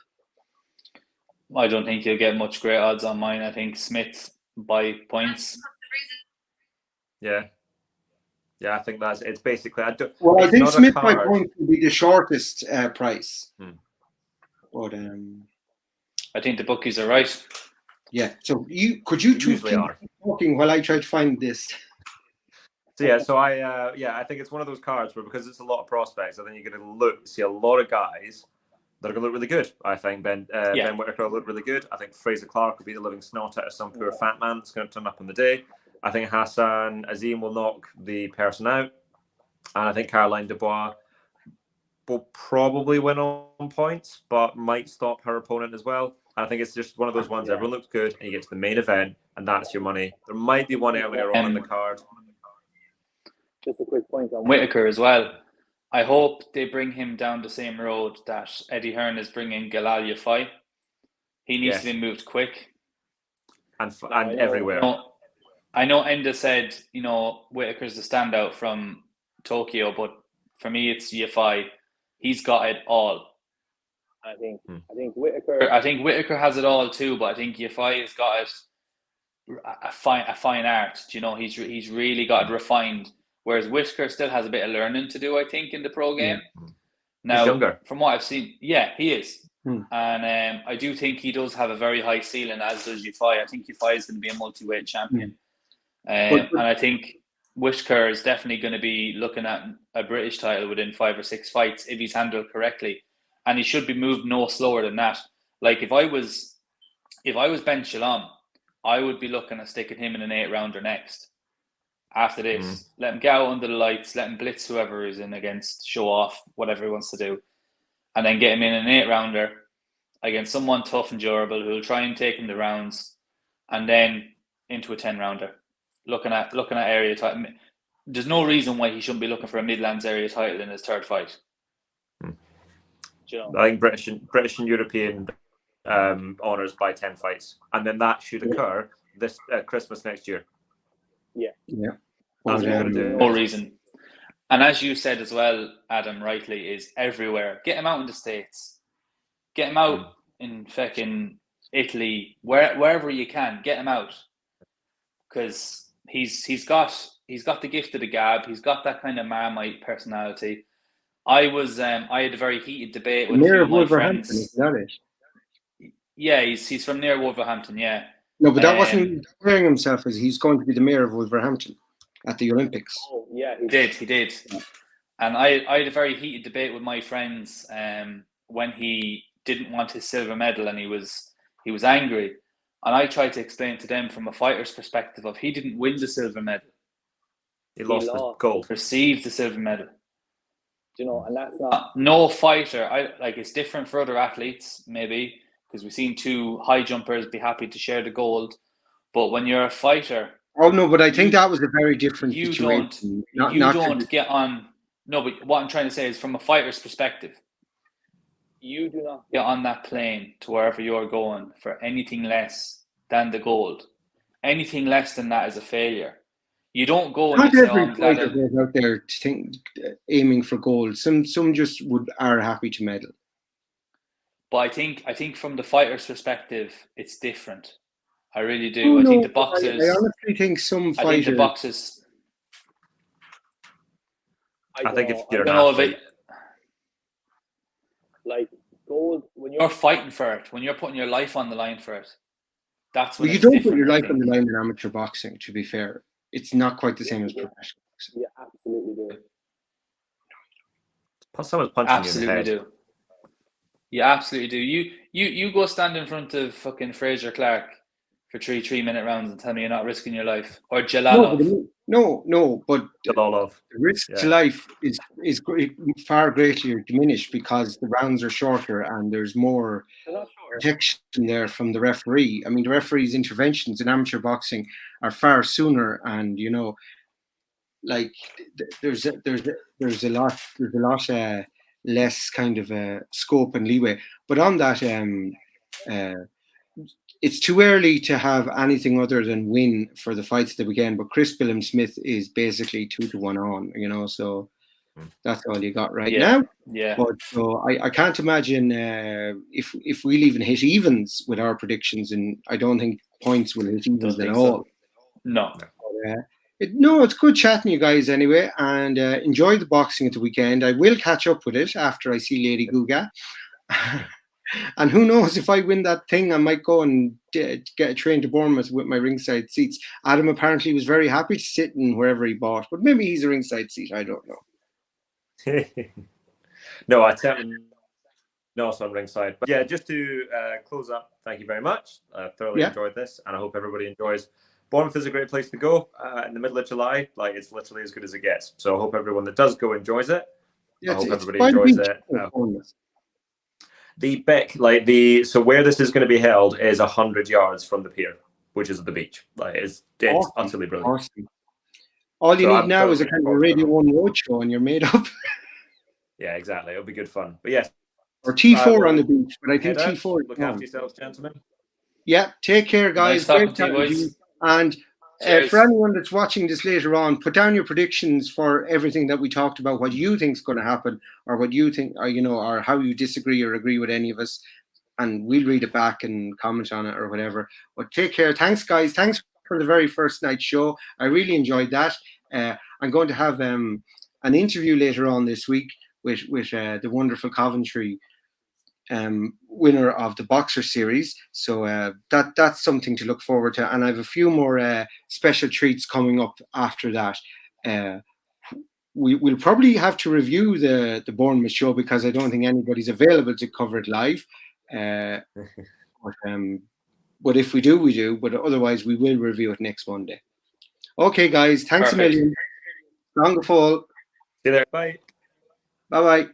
I don't think you'll get much great odds on mine. I think Smith by points. Yeah. Yeah, I think it's basically. I think Smith by points will be the shortest price. But I think the bookies are right. Yeah. So could you two keep talking while I try to find this? So I think it's one of those cards where, because it's a lot of prospects, I think you're going to see a lot of guys that are going to look really good. I think Ben Whittaker will look really good. I think Frazer Clarke will be the living snot out of some poor fat man that's going to turn up on the day. I think Hassan Azim will knock the person out. And I think Caroline Dubois will probably win on points, but might stop her opponent as well. And I think it's just one of those ones, everyone looks good, and you get to the main event, and that's your money. There might be one earlier on in the card. Just a quick point on Whittaker as well. I hope they bring him down the same road that Eddie Hearn is bringing Galal Yafai. He needs to be moved quick. And everywhere. I know Enda said, Whittaker's the standout from Tokyo, but for me, it's Yafai. He's got it all. I think Whittaker. I think Whittaker has it all too, but I think Yafai has got it a fine art. He's really got it refined. Whereas Whittaker still has a bit of learning to do, I think, in the pro game. Now, he's younger. From what I've seen, he is. And I do think he does have a very high ceiling, as does Yafai. I think Yafai is going to be a multi-weight champion. And I think Whittaker is definitely going to be looking at a British title within 5 or 6 fights if he's handled correctly. And he should be moved no slower than that. Like if I was Ben Shalom, I would be looking at sticking him in an 8-rounder next. After this, let him get out under the lights, let him blitz whoever is in against, show off, whatever he wants to do. And then get him in an 8-rounder against someone tough and durable who'll try and take him the rounds, and then into a 10-rounder. Looking at area title. There's no reason why he shouldn't be looking for a Midlands area title in his 3rd fight. I think British and European honours by 10 fights, and then that should occur this Christmas next year. Yeah. That's what we're going to do. No reason. And as you said as well, Adam, rightly, is everywhere. Get him out in the States. Get him out in fucking Italy, wherever you can. Get him out, because he's got the gift of the gab. He's got that kind of Marmite personality. I had a very heated debate with a few of my friends. Is that it? Yeah, he's from near Wolverhampton. Yeah. No, but that wasn't declaring himself as he's going to be the mayor of Wolverhampton at the Olympics. Oh, yeah, he did. And I had a very heated debate with my friends when he didn't want his silver medal, and he was angry. And I tried to explain to them from a fighter's perspective of he didn't win the silver medal. He lost the gold. Received the silver medal. And that's not... No fighter. It's different for other athletes, maybe, because we've seen 2 high jumpers be happy to share the gold. But when you're a fighter... Oh, no, but I think that was a very different situation. You don't get on... No, but what I'm trying to say is from a fighter's perspective, you do not get on that plane to wherever you're going for anything less than the gold. Anything less than that is a failure. You don't go and say, every fighter goes out there aiming for gold. Some just are happy to medal. But I think from the fighter's perspective, it's different. I really do. I think the boxers. I honestly think some fighters. I think the boxers. I think if you're an athlete, like gold, when you're fighting for it, when you're putting your life on the line for it, that's when you don't put your life on the line in amateur boxing. To be fair, it's not quite the same as professional boxing. Yeah, absolutely do. Someone's punching absolutely you in the head. Do. You absolutely do. You go stand in front of fucking Frazer Clarke for 3 3-minute rounds and tell me you're not risking your life, or Jalalov. No, but Jalalov. The risk to life is far greater diminished because the rounds are shorter and there's more protection there from the referee. I mean, the referee's interventions in amateur boxing are far sooner, and like there's a lot less kind of scope and leeway. But on that, it's too early to have anything other than win for the fights at the weekend. But Chris Billiam-Smith is basically 2-1 on, so that's all you got right now. Yeah. But so I can't imagine if we'll even hit evens with our predictions, and I don't think points will hit evens at all. No. But, it's good chatting you guys anyway, and enjoy the boxing at the weekend. I will catch up with it after I see Lady Guga. And who knows, if I win that thing, I might go and get a train to Bournemouth with my ringside seats. Adam apparently was very happy to sit in wherever he bought, but maybe he's a ringside seat. I don't know. No, I certainly not on ringside. But yeah, just to close up, thank you very much. I thoroughly enjoyed this, and I hope everybody enjoys. Bournemouth is a great place to go in the middle of July. Like, it's literally as good as it gets. So I hope everyone that does go enjoys it. I hope everybody enjoys it. The Bick, so where this is going to be held is 100 yards from the pier, which is at the beach. Like, it's awesome. Utterly brilliant. Awesome. All you need now is a kind of a Radio 1 roadshow, and you're made up. Yeah, exactly. It'll be good fun. But yes. Or T4 on the beach, but I think T4. Look after yourselves, gentlemen. Yeah, take care, guys. Nice talking to you, boys. And for anyone that's watching this later on, put down your predictions for everything that we talked about, what you think is going to happen, or what you think, or how you disagree or agree with any of us, and we'll read it back and comment on it or whatever. But take care. Thanks, guys. Thanks for the very first night show. I really enjoyed that. I'm going to have an interview later on this week with the wonderful Coventry winner of the Boxer series, so that's something to look forward to, and I have a few more special treats coming up after that. We'll probably have to review the Bournemouth show because I don't think anybody's available to cover it live, but if we do, we do, but otherwise we will review it next Monday. Okay, guys, thanks. Perfect. A million. Long fall. See you there. Bye. Bye.